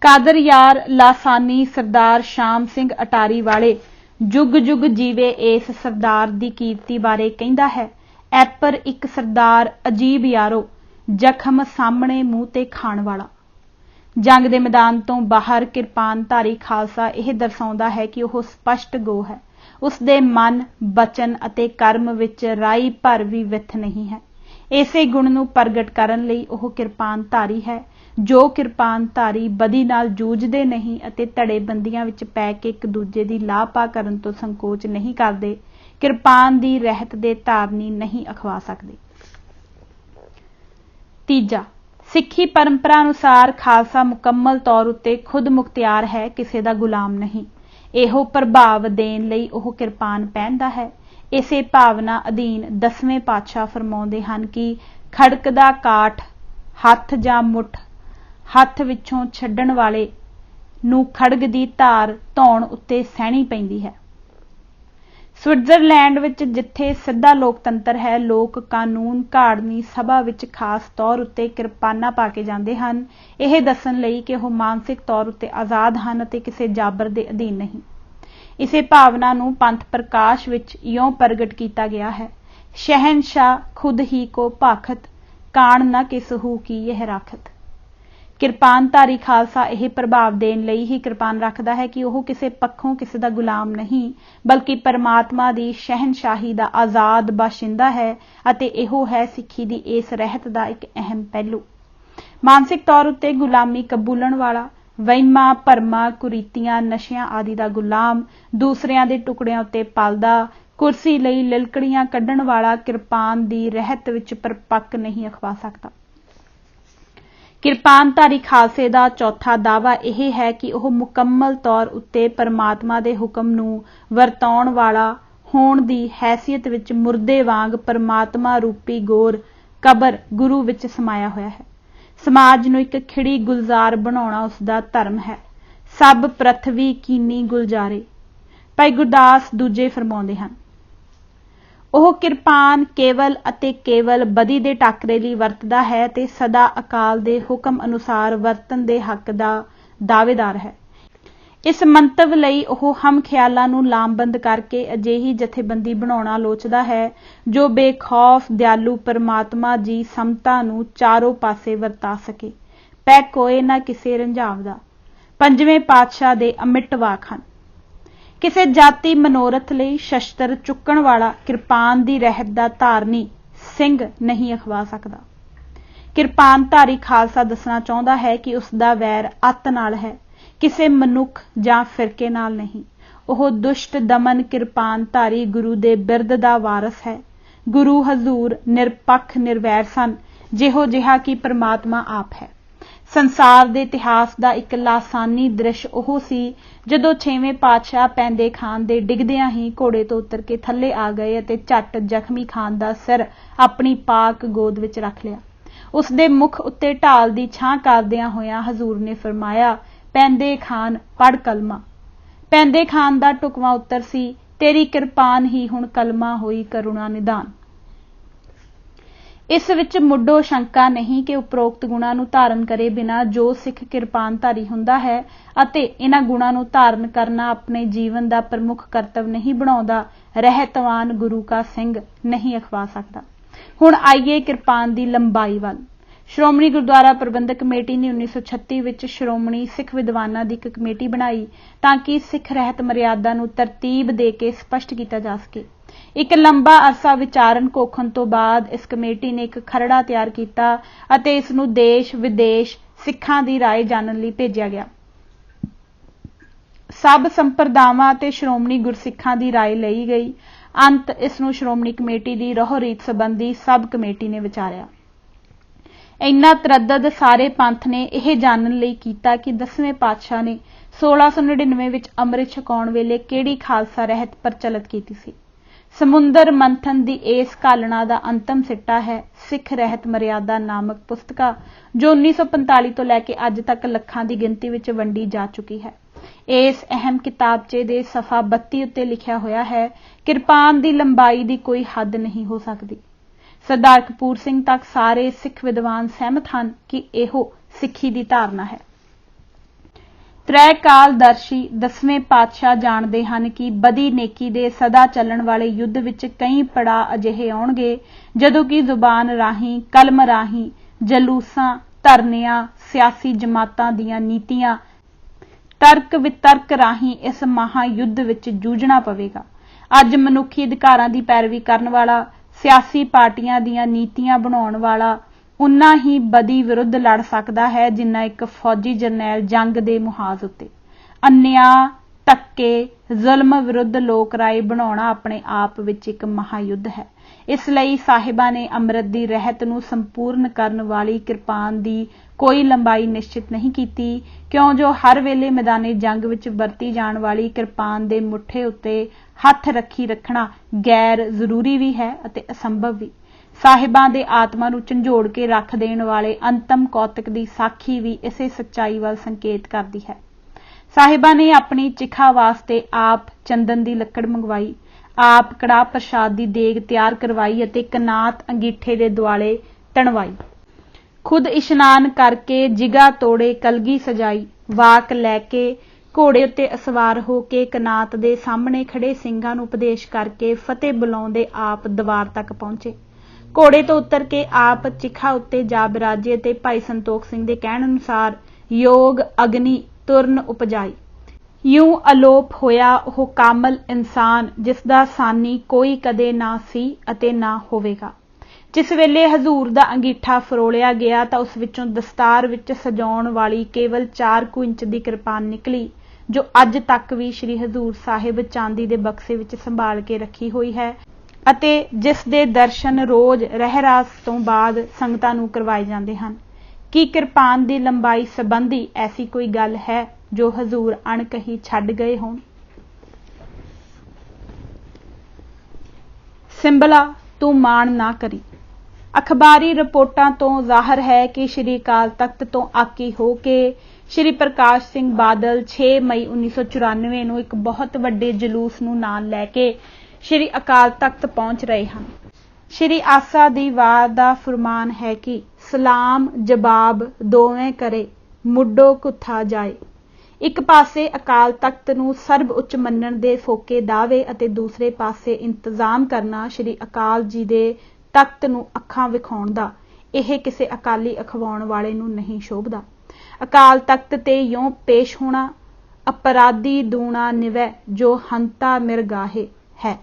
ਕਾਦਰ ਯਾਰ ਲਾਸਾਨੀ ਸਰਦਾਰ ਸ਼ਾਮ ਸਿੰਘ ਅਟਾਰੀ ਵਾਲੇ ਜੁਗ ਜੁਗ ਜੀਵੇ ਇਸ ਸਰਦਾਰ ਦੀ ਕੀਰਤੀ ਬਾਰੇ ਕਹਿੰਦਾ ਹੈ, ਐਪਰ ਇੱਕ ਸਰਦਾਰ ਅਜੀਬ ਯਾਰੋ, ਜ਼ਖਮ ਸਾਹਮਣੇ ਮੂੰਹ ਤੇ ਖਾਣ ਵਾਲਾ। ਜੰਗ ਦੇ ਮੈਦਾਨ ਤੋਂ ਬਾਹਰ ਕਿਰਪਾਨਧਾਰੀ ਖਾਲਸਾ ਇਹ ਦਰਸਾਉਂਦਾ ਹੈ ਕਿ ਉਹ ਸਪਸ਼ਟ ਗੋ ਹੈ। ਉਸ ਦੇ ਮਨ, ਬਚਨ ਅਤੇ ਕਰਮ ਵਿੱਚ ਰਾਈ ਭਰ ਵੀ ਵਿੱਥ ਨਹੀਂ ਹੈ। ਇਸੇ ਗੁਣ ਨੂੰ ਪ੍ਰਗਟ ਕਰਨ ਲਈ ਉਹ ਕਿਰਪਾਨਧਾਰੀ ਹੈ। ਜੋ ਕਿਰਪਾਨਧਾਰੀ ਬਦੀ ਨਾਲ ਜੂਝਦੇ ਨਹੀਂ ਅਤੇ ਧੜੇਬੰਦੀਆਂ ਵਿੱਚ ਪੈ ਕੇ ਇੱਕ ਦੂਜੇ ਦੀ ਲਾਪਾ ਕਰਨ ਤੋਂ ਸੰਕੋਚ ਨਹੀਂ ਕਰਦੇ, ਕਿਰਪਾਨ ਦੀ ਰਹਿਤ ਦੇ ਧਾਰਨੀ ਨਹੀਂ ਅਖਵਾ ਸਕਦੇ। ਤੀਜਾ, ਸਿੱਖੀ ਪਰੰਪਰਾ ਅਨੁਸਾਰ ਖਾਲਸਾ ਮੁਕੰਮਲ ਤੌਰ ਉੱਤੇ ਖੁਦ ਮੁਖਤਿਆਰ ਹੈ, ਕਿਸੇ ਦਾ ਗੁਲਾਮ ਨਹੀਂ। ਇਹੋ ਪ੍ਰਭਾਵ ਦੇਣ ਲਈ ਉਹ ਕਿਰਪਾਨ ਪਹਿਨਦਾ ਹੈ। ਇਸੇ ਭਾਵਨਾ ਅਧੀਨ 10ਵੇਂ ਪਾਤਸ਼ਾਹ ਫਰਮਾਉਂਦੇ ਹਨ ਕਿ ਖੜਕ ਦਾ ਕਾਠ ਹੱਥ ਜਾਂ ਮੁੱਠ ਹੱਥ ਵਿੱਚੋਂ ਛੱਡਣ ਵਾਲੇ ਨੂੰ ਖੜਗ ਦੀ ਧਾਰ ਧੌਣ ਉੱਤੇ ਸਹਿਣੀ ਪੈਂਦੀ ਹੈ। ਸਵਿਟਜ਼ਰਲੈਂਡ ਵਿੱਚ ਜਿੱਥੇ ਸਿੱਧਾ ਲੋਕਤੰਤਰ ਹੈ, ਲੋਕ ਕਾਨੂੰਨ ਘਾੜਨੀ ਸਭਾ ਵਿੱਚ ਖਾਸ ਤੌਰ ਉੱਤੇ ਕਿਰਪਾਨਾਂ ਪਾ ਕੇ ਜਾਂਦੇ ਹਨ, ਇਹ ਦੱਸਣ ਲਈ ਕਿ ਉਹ ਮਾਨਸਿਕ ਤੌਰ ਉੱਤੇ ਆਜ਼ਾਦ ਹਨ ਅਤੇ ਕਿਸੇ ਜਾਬਰ ਦੇ ਅਧੀਨ ਨਹੀਂ। ਇਸੇ ਭਾਵਨਾ ਨੂੰ ਪੰਥ ਪ੍ਰਕਾਸ਼ ਵਿੱਚ ਇਉਂ ਪ੍ਰਗਟ ਕੀਤਾ ਗਿਆ ਹੈ, ਸ਼ਹਿਨशाह ਖੁਦ ਹੀ ਕੋ ਭਾਖਤ, ਕਾਣ ਨਾ ਕਿਸਹੂ ਕੀ ਇਹ ਰਾਖਤ। ਕਿਰਪਾਨਧਾਰੀ ਖਾਲਸਾ ਇਹ ਪ੍ਰਭਾਵ ਦੇਣ ਲਈ ਹੀ ਕਿਰਪਾਨ ਰੱਖਦਾ ਹੈ ਕਿ ਉਹ ਕਿਸੇ ਪੱਖੋਂ ਕਿਸੇ ਦਾ ਗੁਲਾਮ ਨਹੀਂ, ਬਲਕਿ ਪਰਮਾਤਮਾ ਦੀ ਸ਼ਹਿਨशाही ਦਾ ਆਜ਼ਾਦ ਬਾਸ਼ਿੰਦਾ ਹੈ ਅਤੇ ਇਹੋ ਹੈ ਸਿੱਖੀ ਦੀ ਇਸ ਰਹਿਤ ਦਾ ਇੱਕ ਅਹਿਮ ਪਹਿਲੂ। ਮਾਨਸਿਕ ਤੌਰ ਉੱਤੇ ਗੁਲਾਮੀ ਕਬੂਲਣ ਵਾਲਾ, ਵਹਿਮਾਂ ਭਰਮਾਂ ਕੁਰੀਤੀਆਂ ਨਸ਼ਿਆਂ ਆਦਿ ਦਾ ਗੁਲਾਮ, ਦੂਸਰਿਆਂ ਦੇ ਟੁਕੜਿਆਂ ਉੱਤੇ ਪਲਦਾ, ਕੁਰਸੀ ਲਈ ਲਿਲਕੜੀਆਂ ਕੱਢਣ ਵਾਲਾ ਕਿਰਪਾਨ ਦੀ ਰਹਿਤ ਵਿੱਚ ਪਰਪੱਕ ਨਹੀਂ ਅਖਵਾ ਸਕਦਾ। ਕਿਰਪਾਨਧਾਰੀ ਖਾਲਸੇ ਦਾ ਚੌਥਾ ਦਾਅਵਾ ਇਹ ਹੈ ਕਿ ਉਹ ਮੁਕੰਮਲ ਤੌਰ ਉੱਤੇ ਪਰਮਾਤਮਾ ਦੇ ਹੁਕਮ ਨੂੰ ਵਰਤਾਉਣ ਵਾਲਾ ਹੋਣ ਦੀ ਹੈਸੀਅਤ ਵਿੱਚ ਮੁਰਦੇ ਵਾਂਗ ਪਰਮਾਤਮਾ ਰੂਪੀ ਗੌਰ ਕਬਰ ਗੁਰੂ ਵਿੱਚ ਸਮਾਇਆ ਹੋਇਆ ਹੈ। ਸਮਾਜ ਨੂੰ ਇੱਕ ਖਿੜੀ ਗੁਲਜ਼ਾਰ ਬਣਾਉਣਾ ਉਸ ਦਾ ਧਰਮ ਹੈ। ਸਭ ਪ੍ਰਥਵੀ ਕੀਨੀ ਗੁਲਜ਼ਾਰੇ। ਭਾਈ ਗੁਰਦਾਸ ਦੂਜੇ ਫਰਮਾਉਂਦੇ ਹਨ, ਉਹ ਕਿਰਪਾਨ ਕੇਵਲ ਅਤੇ ਕੇਵਲ ਬਦੀ ਦੇ ਟਾਕਰੇ ਲਈ ਵਰਤਦਾ ਹੈ ਤੇ ਸਦਾ ਅਕਾਲ ਦੇ ਹੁਕਮ ਅਨੁਸਾਰ ਵਰਤਣ ਦੇ ਹੱਕ ਦਾ ਦਾਅਵੇਦਾਰ ਹੈ। ਇਸ ਮੰਤਵ ਲਈ ਉਹ ਹਮ ਖਿਆਲਾਂ ਨੂੰ ਲਾਮਬੰਦ ਕਰਕੇ ਅਜਿਹੀ ਜਥੇਬੰਦੀ ਬਣਾਉਣਾ ਲੋਚਦਾ ਹੈ ਜੋ ਬੇਖੌਫ ਦਿਆਲੂ ਪਰਮਾਤਮਾ ਜੀ ਸਮਤਾ ਨੂੰ ਚਾਰੋਂ ਪਾਸੇ ਵਰਤਾ ਸਕੇ। ਪੈ ਕੋਏ ਨਾ ਕਿਸੇ ਰੰਝਾਵ ਦਾ। ਪੰਜਵੇਂ ਪਾਤਸ਼ਾਹ ਦੇ ਅਮਿੱਟ ਵਾਕ ਹਨ। ਕਿਸੇ ਜਾਤੀ ਮਨੋਰਥ ਲਈ ਸ਼ਸਤਰ ਚੁੱਕਣ ਵਾਲਾ ਕਿਰਪਾਨ ਦੀ ਰਹਿਤ ਦਾ ਧਾਰਨੀ ਸਿੰਘ ਨਹੀਂ ਅਖਵਾ ਸਕਦਾ। ਕਿਰਪਾਨਧਾਰੀ ਖਾਲਸਾ ਦੱਸਣਾ ਚਾਹੁੰਦਾ ਹੈ ਕਿ ਉਸ ਦਾ ਵੈਰ ਅੱਤ ਨਾਲ ਹੈ, ਕਿਸੇ ਮਨੁੱਖ ਜਾਂ ਫਿਰਕੇ ਨਾਲ ਨਹੀਂ। ਉਹ ਦੁਸ਼ਟ ਦਮਨ ਕਿਰਪਾਨਧਾਰੀ ਗੁਰੂ ਦੇ ਬਿਰਦ ਦਾ ਵਾਰਸ ਹੈ। ਗੁਰੂ ਹਜ਼ੂਰ ਨਿਰਪੱਖ ਨਿਰਵੈਰ ਸਨ, ਜਿਹੋ ਜਿਹਾ ਕਿ ਪਰਮਾਤਮਾ ਆਪ ਹੈ। ਸੰਸਾਰ ਦੇ ਇਤਿਹਾਸ ਦਾ ਇੱਕ ਲਾਸਾਨੀ ਦ੍ਰਿਸ਼ ਉਹ ਸੀ ਜਦੋਂ 6ਵੇਂ ਪਾਤਸ਼ਾਹ ਪੈਂਦੇ ਖਾਨ ਦੇ ਡਿੱਗਦਿਆਂ ਹੀ ਘੋੜੇ ਤੋਂ ਉਤਰ ਕੇ ਥੱਲੇ ਆ ਗਏ ਅਤੇ ਝੱਟ ਜ਼ਖਮੀ ਖਾਨ ਦਾ ਸਿਰ ਆਪਣੀ ਪਾਕ ਗੋਦ ਵਿੱਚ ਰੱਖ ਲਿਆ। ਉਸ ਦੇ ਮੁਖ ਉੱਤੇ ਢਾਲ ਦੀ ਛਾਂ ਕਰਦਿਆਂ ਹੋਇਆਂ ਹਜ਼ੂਰ ਨੇ ਫਰਮਾਇਆ, ਪੈਂਦੇ ਖਾਨ ਪੜ੍ਹ ਕਲਮਾ। ਪੈਂਦੇ ਖਾਨ ਦਾ ਢੁਕਵਾਂ ਉੱਤਰ ਸੀ, ਤੇਰੀ ਕਿਰਪਾਨ ਹੀ ਹੁਣ ਕਲਮਾ ਹੋਈ ਕਰੁਣਾ ਨਿਦਾਨ। ਇਸ ਵਿੱਚ ਮੁੱਢੋਂ ਸ਼ੰਕਾ ਨਹੀਂ ਕਿ ਉਪਰੋਕਤ ਗੁਣਾਂ ਨੂੰ ਧਾਰਨ ਕਰੇ ਬਿਨਾਂ ਜੋ ਸਿੱਖ ਕਿਰਪਾਨਧਾਰੀ ਹੁੰਦਾ ਹੈ ਅਤੇ ਇਹਨਾਂ ਗੁਣਾਂ ਨੂੰ ਧਾਰਨ ਕਰਨਾ ਆਪਣੇ ਜੀਵਨ ਦਾ ਪ੍ਰਮੁੱਖ ਕਰਤੱਵ ਨਹੀਂ ਬਣਾਉਂਦਾ, ਰਹਿਤਵਾਨ ਗੁਰੂ ਕਾ ਸਿੰਘ ਨਹੀਂ ਅਖਵਾ ਸਕਦਾ। ਹੁਣ ਆਈਏ ਕਿਰਪਾਨ ਦੀ ਲੰਬਾਈ ਵੱਲ। ਸ਼੍ਰੋਮਣੀ ਗੁਰਦੁਆਰਾ ਪ੍ਰਬੰਧਕ ਕਮੇਟੀ ਨੇ 1936 ਵਿੱਚ ਸ਼੍ਰੋਮਣੀ ਸਿੱਖ ਵਿਦਵਾਨਾਂ ਦੀ ਇੱਕ ਕਮੇਟੀ ਬਣਾਈ ਤਾਂ ਕਿ ਸਿੱਖ ਰਹਿਤ ਮਰਿਆਦਾ ਨੂੰ ਤਰਤੀਬ ਦੇ ਕੇ ਸਪਸ਼ਟ ਕੀਤਾ ਜਾ ਸਕੇ। ਇੱਕ ਲੰਬਾ ਅਰਸਾ ਵਿਚਾਰਨ ਘੋਖਣ ਤੋਂ ਬਾਅਦ ਇਸ ਕਮੇਟੀ ਨੇ ਇੱਕ ਖਰੜਾ ਤਿਆਰ ਕੀਤਾ ਅਤੇ ਇਸ ਨੂੰ ਦੇਸ਼ ਵਿਦੇਸ਼ ਸਿੱਖਾਂ ਦੀ ਰਾਏ ਜਾਣਨ ਲਈ ਭੇਜਿਆ ਗਿਆ। ਸਭ ਸੰਪਰਦਾਵਾਂ ਅਤੇ ਸ਼੍ਰੋਮਣੀ ਗੁਰਸਿੱਖਾਂ ਦੀ ਰਾਏ ਲਈ ਗਈ। ਅੰਤ ਇਸ ਨੂੰ ਸ਼੍ਰੋਮਣੀ ਕਮੇਟੀ ਦੀ ਰਹੁ ਰੀਤ ਸੰਬੰਧੀ ਸਬ ਕਮੇਟੀ ਨੇ ਵਿਚਾਰਿਆ। ਇੰਨਾ ਤਰੱਦਦ ਸਾਰੇ ਪੰਥ ਨੇ ਇਹ ਜਾਣਨ ਲਈ ਕੀਤਾ ਕਿ 10ਵੇਂ ਪਾਤਸ਼ਾਹ ਨੇ 1699 ਵਿੱਚ ਅੰਮ੍ਰਿਤ ਛਕਾਉਣ ਵੇਲੇ ਕਿਹੜੀ ਖਾਲਸਾ ਰਹਿਤ ਪ੍ਰਚਲਿਤ ਕੀਤੀ ਸੀ। ਸਮੁੰਦਰ ਮੰਥਨ ਦੀ ਇਸ ਘਾਲਣਾ ਦਾ ਅੰਤਮ ਸਿੱਟਾ ਹੈ ਸਿੱਖ ਰਹਿਤ ਮਰਿਆਦਾ ਨਾਮਕ ਪੁਸਤਕਾ, ਜੋ 1945 ਤੋਂ ਲੈ ਕੇ ਅੱਜ ਤੱਕ ਲੱਖਾਂ ਦੀ ਗਿਣਤੀ ਵਿੱਚ ਵੰਡੀ ਜਾ ਚੁੱਕੀ ਹੈ। इस अहम किताबचे दे सफ़ा 32 उत्ते लिखिया होया है, किरपान की लंबाई की कोई हद नहीं हो सकती। सरदार कपूर सिंह तक सारे सिख विद्वान सहमत हैं कि इहो सिक्खी की धारना है। त्रैकालदर्शी 10वें पातशाह जानते हैं कि बदी नेकी दे सदा चलण वाले युद्ध विच कई पड़ा अजिहे आउणगे जदों कि जुबान राही, कलम राही, जलूसां, धरनियां, सियासी जमातां दीआं नीतियां, तर्क वितर्क राही इस महायुद्ध विच जूझना पवेगा। अज मनुखी अधिकारां दी पैरवी करन वाला, सियासी पार्टियां दीआं नीतियां बनाउण वाला उन्ना ही बदी विरुद्ध लड़ सकदा है जिन्ना एक फौजी जरनैल जंग दे मुहाज उत्ते। अन्याय, धक्के, जुल्म विरुद्ध लोक राय बनाउणा अपने आप विच एक महायुद्ध है। इसलिए साहिबा ने अमृत की रहत नूं संपूर्ण करन वाली किरपान की कोई लंबाई निश्चित नहीं की, क्यों जो हर वेले मैदाने जंग विच वरती जाण वाली किरपान के मुठे उत्ते हथ रखी रखना गैर जरूरी भी है अते असंभव भी। साहिबां दे आत्मा नूं झंझोड़ के रख देण वाले अंतम कौतक की साखी भी इसे सच्चाई वाल संकेत करती है। साहिबा ने अपनी चिखा वास्ते आप चंदन की लकड़ मंगवाई, आप कड़ाह प्रसाद की देग तैयार करवाई अते कनात अंगीठे दे दुआले तणवाई। खुद इशनान करके जिगा तोड़े कलगी सजाई, वाक लैके घोड़े उत्ते असवार हो के कनात दे सामने खड़े सिंघां नूं उपदेश करके फतेह बुलाउंदे आप दवार तक पहुंचे। घोड़े तो उतर के आप चिखा उत्ते जा बिराजे ते भाई संतोख सिंह दे कहण अनुसार योग अग्नि तुरन उपजाई। यूं अलोप होया ओह कामल इंसान जिसदा सानी कोई कदे ना सी अते ना होवेगा। जिस वेले हजूर दा अंगीठा फरोलिया गया तां उस विचों दस्तार विच सजाउण वाली केवल 4 इंच दी किरपान निकली, जो अज तक भी श्री हजूर साहिब चांदी दे बक्से विच संभाल के रखी हुई है अते जिस दे दर्शन रोज रहरास तो बाद संगतां नूं करवाए जांदे हन। कि किरपान की लंबाई संबंधी ऐसी कोई गल है जो हजूर अणकही छड्ड गए होण? सिंबला तू माण ना करी। अखबारी रिपोर्टां तो जाहिर है कि श्री अकाल तख्त तो आकी हो के श्री प्रकाश सिंह बादल 6 मई 1994 नूं एक बहुत वड्डे जलूस नूं नाल लैके श्री अकाल तख्त पहुंच रहे हैं। श्री आसा दी वार दा फरमान है कि सलाम जवाब दोवें करे, मुड्डो कुत्था जाए। एक पासे अकाल तख्त नूं सर्ब उच्च मन्नण दे फोके दावे अते दूसरे पासे इंतजाम करना श्री अकाल जी दे तख्त नूं अखां विखाउण दा, यह किसी अकाली अखवाउण वाले नूं नहीं शोभदा। अकाल तख्त ते यों पेश होना अपराधी दूना निवै जो हंता मिरगाहे है।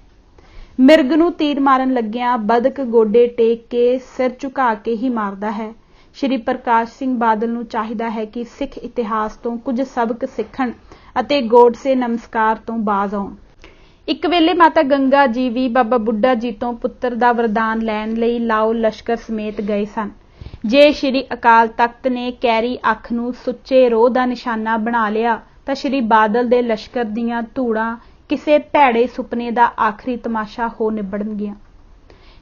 मिर्ग नूं तीर मारन लग्गिया बदक गोडे टेक के सिर झुका के ही मारदा है। श्री प्रकाश सिंह बादल नूं चाहिदा है कि सिख इतिहास तो कुछ सबक सिखण अते गोडसे नमस्कार तो बाज आउण। एक वेले माता गंगा जी भी बाबा बुड्ढा जी तो पुत्र दा वरदान लैण लई लाओ लश्कर समेत गए सन। जे श्री अकाल तख्त ने कैरी अख नूं सुच्चे रोह दा निशाना बना लिया तां श्री बादल दे लश्कर दीआं धूड़ां किसी भैड़े सुपने का आखिरी तमाशा हो निबड़नगियां।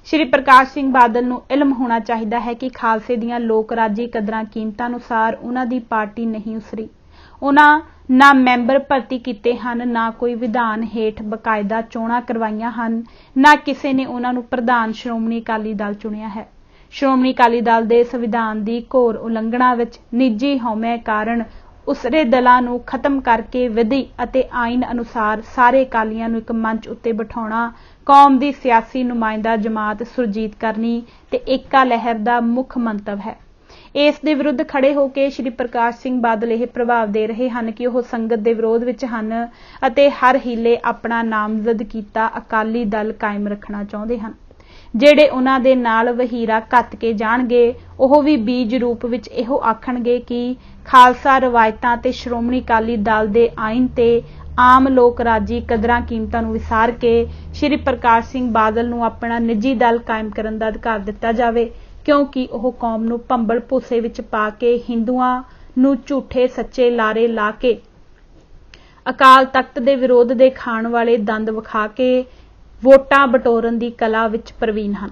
श्री प्रकाश सिंह बादल नूं इल्म होना चाहिए है कि खालसे दीआं लोक राजी कदरां कीमतां अनुसार उन्हां दी पार्टी नहीं उसरी। उन्हां ना मैंबर भर्ती कीते हन, ना कोई विधान हेठ बकायदा चोणां करवाईयां हन, ना किसी ने उन्हां नूं प्रधान श्रोमणी अकाली दल चुनिया है। श्रोमणी अकाली दल दे संविधान की घोर उलंघना विच निजी हौमे कारण उसरे दलां नूं खत्म करके विधि अते आईन अनुसार सारे अकालियां नूं एक मंच उत्ते बिठाउणा कौम की सियासी नुमाइंदा जमात सुरजीत करनी ते एका लहर का मुख मंतव है। इस दे विरुद्ध खड़े होकर श्री प्रकाश सिंह बादल यह प्रभाव दे रहे हैं कि वह संगत के विरोध विच हन अते हर हीले अपना नामजद कीता अकाली दल कायम रखना चाहुंदे हन। ਜਿਹੜੇ ਉਹਨਾਂ ਦੇ ਨਾਲ ਵਹੀਰਾ ਘੱਤ ਕੇ ਜਾਣਗੇ ਉਹ ਵੀ ਬੀਜ रूप ਵਿੱਚ ਇਹੋ ਆਖਣਗੇ ਕਿ ਖਾਲਸਾ ਰਵਾਇਤਾਂ ਤੇ ਸ਼੍ਰੋਮਣੀ ਅਕਾਲੀ ਦਲ ਦੇ ਆਇਨ ਤੇ ਆਮ ਲੋਕ ਰਾਜੀ ਕਦਰਾਂ ਕੀਮਤਾਂ ਨੂੰ ਵਿਸਾਰ ਕੇ ਸ਼੍ਰੀ ਪ੍ਰਕਾਸ਼ ਸਿੰਘ ਬਾਦਲ ਨੂੰ ਆਪਣਾ ਨਿੱਜੀ ਦਲ ਕਾਇਮ ਕਰਨ ਦਾ ਅਧਿਕਾਰ ਦਿੱਤਾ ਜਾਵੇ, ਕਿਉਂਕਿ ਉਹ ਕੌਮ ਨੂੰ ਭੰਬਲ ਭੂਸੇ ਵਿੱਚ ਪਾ ਕੇ ਹਿੰਦੂਆਂ ਨੂੰ ਝੂਠੇ ਸੱਚੇ ਲਾਰੇ ਲਾ ਕੇ ਅਕਾਲ ਤਖਤ ਦੇ ਵਿਰੋਧ ਦੇ ਖਾਣ ਵਾਲੇ ਦੰਦ ਵਿਖਾ ਕੇ ਵੋਟਾਂ ਬਟੋਰਨ ਦੀ ਕਲਾ ਵਿੱਚ ਪ੍ਰਵੀਨ ਹਨ।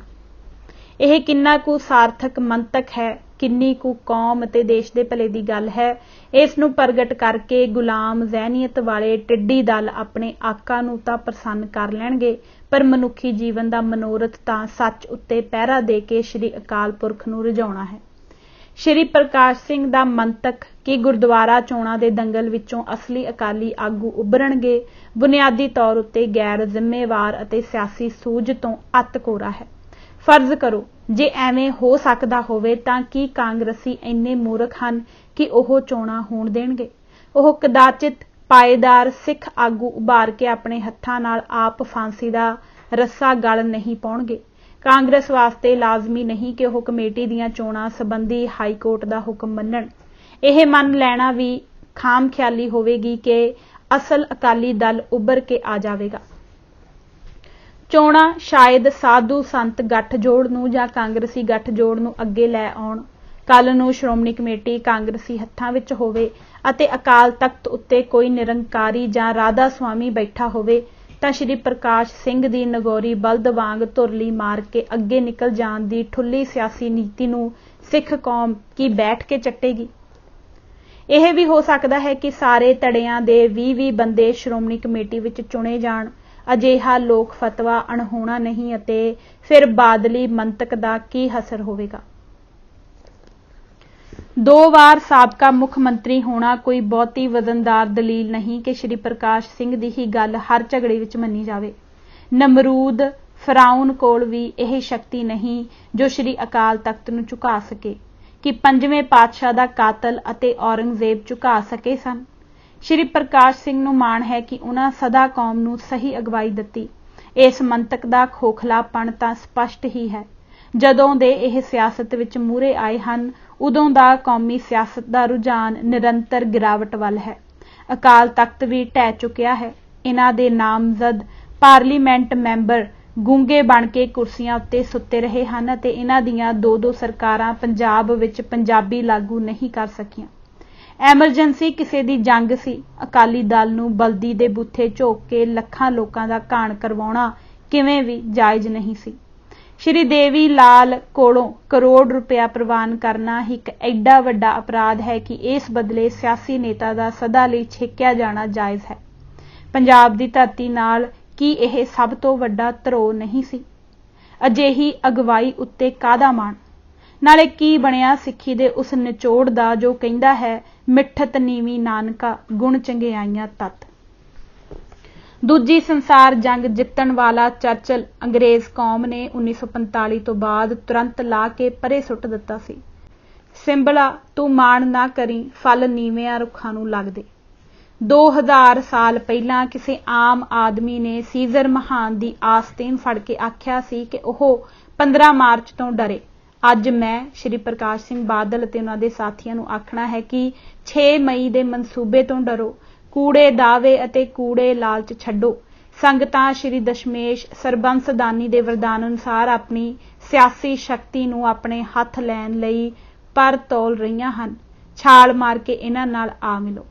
ਇਹ ਕਿੰਨਾ ਕੁ ਸਾਰਥਕ ਮੰਤਕ ਹੈ ਕਿੰਨੀ ਕੁ ਕੌਮ ਅਤੇ ਦੇਸ਼ ਦੇ ਭਲੇ ਦੀ ਗੱਲ ਹੈ, ਇਸ ਨੂੰ ਪ੍ਰਗਟ ਕਰਕੇ ਗੁਲਾਮ ਜ਼ਹਿਨੀਅਤ ਵਾਲੇ ਟਿੱਡੀ ਦਲ ਆਪਣੇ ਆਕਾ ਨੂੰ ਤਾਂ ਪ੍ਰਸੰਨ ਕਰ ਲੈਣਗੇ, ਪਰ ਮਨੁੱਖੀ ਜੀਵਨ ਦਾ ਮਨੋਰਥ ਤਾਂ ਸੱਚ ਉੱਤੇ ਪਹਿਰਾ ਦੇ ਕੇ ਸ੍ਰੀ ਅਕਾਲ ਪੁਰਖ ਨੂੰ ਰਿਝਾਉਣਾ ਹੈ। ਸ਼੍ਰੀ ਪ੍ਰਕਾਸ਼ ਸਿੰਘ ਦਾ ਮੰਤਕ ਕਿ ਗੁਰਦੁਆਰਾ ਚੋਣਾਂ ਦੇ ਦੰਗਲ ਵਿੱਚੋਂ ਅਸਲੀ ਅਕਾਲੀ ਆਗੂ ਉੱਭਰਨਗੇ, ਬੁਨਿਆਦੀ ਤੌਰ ਉੱਤੇ ਗੈਰ ਜ਼ਿੰਮੇਵਾਰ ਅਤੇ ਸਿਆਸੀ ਸੂਝ ਤੋਂ ਅੱਤ ਕੋਰਾ ਹੈ। ਫਰਜ਼ ਕਰੋ ਜੇ ਐਵੇਂ ਹੋ ਸਕਦਾ ਹੋਵੇ ਤਾਂ ਕੀ ਕਾਂਗਰਸੀ ਇੰਨੇ ਮੂਰਖ ਹਨ ਕਿ ਉਹ ਚੋਣਾਂ ਹੋਣ ਦੇਣਗੇ? ਉਹ ਕਦਾਚਿਤ ਪਾਏਦਾਰ ਸਿੱਖ ਆਗੂ ਉਭਾਰ ਕੇ ਆਪਣੇ ਹੱਥਾਂ ਨਾਲ ਆਪ ਫਾਂਸੀ ਦਾ ਰੱਸਾ ਗਲ ਨਹੀਂ ਪਾਉਣਗੇ। ਕਾਂਗਰਸ ਵਾਸਤੇ ਲਾਜ਼ਮੀ ਨਹੀਂ ਕਿ ਉਹ ਕਮੇਟੀ ਦੀਆਂ ਚੋਣਾਂ ਸੰਬੰਧੀ ਹਾਈਕੋਰਟ ਦਾ ਹੁਕਮ ਮੰਨਣ। ਇਹ ਮੰਨ ਲੈਣਾ ਵੀ ਖਾਮ ਖਿਆਲੀ ਹੋਵੇਗੀ ਕਿ ਅਸਲ ਅਕਾਲੀ ਦਲ ਉੱਭਰ ਕੇ ਆ ਜਾਵੇਗਾ। ਚੋਣਾਂ ਸ਼ਾਇਦ ਸਾਧੂ ਸੰਤ ਗੱਠਜੋੜ ਨੂੰ ਜਾਂ ਕਾਂਗਰਸੀ ਗੱਠਜੋੜ ਨੂੰ ਅੱਗੇ ਲੈ ਆਉਣ। ਕੱਲ ਨੂੰ ਸ਼੍ਰੋਮਣੀ ਕਮੇਟੀ ਕਾਂਗਰਸੀ ਹੱਥਾਂ ਵਿੱਚ ਹੋਵੇ ਅਤੇ ਅਕਾਲ ਤਖਤ ਉੱਤੇ ਕੋਈ ਨਿਰੰਕਾਰੀ ਜਾਂ ਰਾਧਾ ਸੁਆਮੀ ਬੈਠਾ ਹੋਵੇ ਤਾਂ ਸ਼੍ਰੀ ਪ੍ਰਕਾਸ਼ ਸਿੰਘ ਦੀ ਨਗੌਰੀ ਬਲਦ ਵਾਂਗ ਧੁਰਲੀ ਮਾਰ ਕੇ ਅੱਗੇ ਨਿਕਲ ਜਾਣ ਦੀ ਠੁੱਲੀ ਸਿਆਸੀ ਨੀਤੀ ਨੂੰ ਸਿੱਖ ਕੌਮ ਕੀ ਬੈਠ ਕੇ ਚੱਟੇਗੀ? ਇਹ ਵੀ ਹੋ ਸਕਦਾ ਹੈ ਕਿ ਸਾਰੇ ਧੜਿਆਂ ਦੇ 20 ਬੰਦੇ ਸ਼੍ਰੋਮਣੀ ਕਮੇਟੀ ਵਿੱਚ ਚੁਣੇ ਜਾਣ। ਅਜਿਹਾ ਲੋਕ ਫਤਵਾ ਅਣਹੋਣਾ ਨਹੀਂ ਅਤੇ ਫਿਰ ਬਾਦਲੀ ਮੰਤਕ ਦਾ ਕੀ ਹਸਰ ਹੋਵੇਗਾ? 2 ਵਾਰ ਸਾਬਕਾ ਮੁੱਖ ਮੰਤਰੀ ਹੋਣਾ ਕੋਈ ਬਹੁਤੀ ਵਜ਼ਨਦਾਰ ਦਲੀਲ ਨਹੀਂ ਕਿ ਸ਼੍ਰੀ ਪ੍ਰਕਾਸ਼ ਸਿੰਘ ਦੀ ਹੀ ਗੱਲ ਹਰ ਝਗੜੇ ਵਿੱਚ ਮੰਨੀ ਜਾਵੇ। ਨਮਰੂਦ ਫਰਾਉਨ ਕੋਲ ਵੀ ਇਹ ਸ਼ਕਤੀ ਨਹੀਂ ਜੋ ਸ਼੍ਰੀ ਅਕਾਲ ਤਖਤ ਨੂੰ ਝੁਕਾ ਸਕੇ ਕਿ 5ਵੇਂ ਪਾਤਸ਼ਾਹ ਦਾ ਕਾਤਲ ਅਤੇ ਔਰੰਗਜ਼ੇਬ ਝੁਕਾ ਸਕੇ ਸਨ। ਸ਼੍ਰੀ ਪ੍ਰਕਾਸ਼ ਸਿੰਘ ਨੂੰ ਮਾਣ ਹੈ ਕਿ ਉਹਨਾਂ ਸਦਾ ਕੌਮ ਨੂੰ ਸਹੀ ਅਗਵਾਈ ਦਿੱਤੀ। ਇਸ ਮੰਤਕ ਦਾ ਖੋਖਲਾਪਣ ਤਾਂ ਸਪਸ਼ਟ ਹੀ ਹੈ। ਜਦੋਂ ਦੇ ਇਹ ਸਿਆਸਤ ਵਿੱਚ ਮੂਹਰੇ ਆਏ ਹਨ, ਉਦੋਂ ਦਾ ਕੌਮੀ ਸਿਆਸਤ ਦਾ ਰੁਝਾਨ ਨਿਰੰਤਰ ਗਿਰਾਵਟ ਵੱਲ ਹੈ। ਅਕਾਲ ਤਖਤ ਵੀ ਢਹਿ ਚੁੱਕਿਆ ਹੈ। ਇਹਨਾਂ ਦੇ ਨਾਮਜ਼ਦ ਪਾਰਲੀਮੈਂਟ ਮੈਂਬਰ ਗੂੰਗੇ ਬਣ ਕੇ ਕੁਰਸੀਆਂ ਉੱਤੇ ਸੁੱਤੇ ਰਹੇ ਹਨ ਅਤੇ ਇਹਨਾਂ ਦੀਆਂ 2 ਸਰਕਾਰਾਂ ਪੰਜਾਬ ਵਿੱਚ ਪੰਜਾਬੀ ਲਾਗੂ ਨਹੀਂ ਕਰ ਸਕੀਆਂ। ਐਮਰਜੈਂਸੀ ਕਿਸੇ ਦੀ ਜੰਗ ਸੀ। ਅਕਾਲੀ ਦਲ ਨੂੰ ਬਲਦੀ ਦੇ ਬੂਥੇ ਝੋਕ ਕੇ ਲੱਖਾਂ ਲੋਕਾਂ ਦਾ ਘਾਣ ਕਰਵਾਉਣਾ ਕਿਵੇਂ ਵੀ ਜਾਇਜ਼ ਨਹੀਂ ਸੀ। ਸ਼੍ਰੀ ਦੇਵੀ ਲਾਲ ਕੋਲੋਂ ਕਰੋੜ ਰੁਪਇਆ ਪ੍ਰਵਾਨ ਕਰਨਾ ਇੱਕ ਐਡਾ ਵੱਡਾ ਅਪਰਾਧ ਹੈ ਕਿ ਇਸ ਬਦਲੇ ਸਿਆਸੀ ਨੇਤਾ ਦਾ ਸਦਾ ਲਈ ਛੇਕਿਆ ਜਾਣਾ ਜਾਇਜ਼ ਹੈ। ਪੰਜਾਬ ਦੀ ਧਰਤੀ ਨਾਲ ਕੀ ਇਹ ਸਭ ਤੋਂ ਵੱਡਾ ਧਰੋਹ ਨਹੀਂ ਸੀ? ਅਜਿਹੀ ਅਗਵਾਈ ਉੱਤੇ ਕਾਹਦਾ ਮਾਣ? ਨਾਲੇ ਕੀ ਬਣਿਆ ਸਿੱਖੀ ਦੇ ਉਸ ਨਿਚੋੜ ਦਾ ਜੋ ਕਹਿੰਦਾ ਹੈ, ਮਿੱਠਤ ਨੀਵੀਂ ਨਾਨਕਾ ਗੁਣ ਚੰਗਿਆਈਆਂ ਤਤ। ਦੂਜੀ ਸੰਸਾਰ ਜੰਗ ਜਿੱਤਣ ਵਾਲਾ ਚਰਚਲ ਅੰਗਰੇਜ਼ ਕੌਮ ਨੇ 1945 ਤੋਂ ਬਾਅਦ ਤੁਰੰਤ ਲਾ ਕੇ ਪਰੇ ਸੁੱਟ ਦਿੱਤਾ ਸੀ। ਸਿੰਬਲਾ ਤੂੰ ਮਾਣ ਨਾ ਕਰੀ, ਫਲ ਨੀਵਿਆਂ ਰੁੱਖਾਂ ਨੂੰ ਲੱਗਦੇ। 2000 ਸਾਲ ਪਹਿਲਾਂ ਕਿਸੇ ਆਮ ਆਦਮੀ ਨੇ ਸੀਜ਼ਰ ਮਹਾਨ ਦੀ ਆਸਤੀਨ ਫੜ ਕੇ ਆਖਿਆ ਸੀ ਕਿ ਉਹ 15 ਮਾਰਚ ਤੋਂ ਡਰੇ। ਅੱਜ ਮੈਂ ਸ਼੍ਰੀ ਪ੍ਰਕਾਸ਼ ਸਿੰਘ ਬਾਦਲ ਅਤੇ ਉਹਨਾਂ ਦੇ ਸਾਥੀਆਂ ਨੂੰ ਆਖਣਾ ਹੈ ਕਿ 6 ਮਈ ਦੇ ਮਨਸੂਬੇ ਤੋਂ ਡਰੋ। ਕੂੜੇ ਦਾਅਵੇ ਅਤੇ ਕੂੜੇ ਲਾਲਚ ਛੱਡੋ। ਸੰਗਤਾਂ ਸ਼੍ਰੀ ਦਸ਼ਮੇਸ਼ ਸਰਬੰਸਦਾਨੀ ਦੇ ਵਰਦਾਨ ਅਨੁਸਾਰ ਆਪਣੀ ਸਿਆਸੀ ਸ਼ਕਤੀ ਨੂੰ ਆਪਣੇ ਹੱਥ ਲੈਣ ਲਈ ਪਰ ਤੋਲ ਰਹੀਆਂ ਹਨ। ਛਾਲ ਮਾਰ ਕੇ ਇਹਨਾਂ ਨਾਲ ਆ ਮਿਲੋ।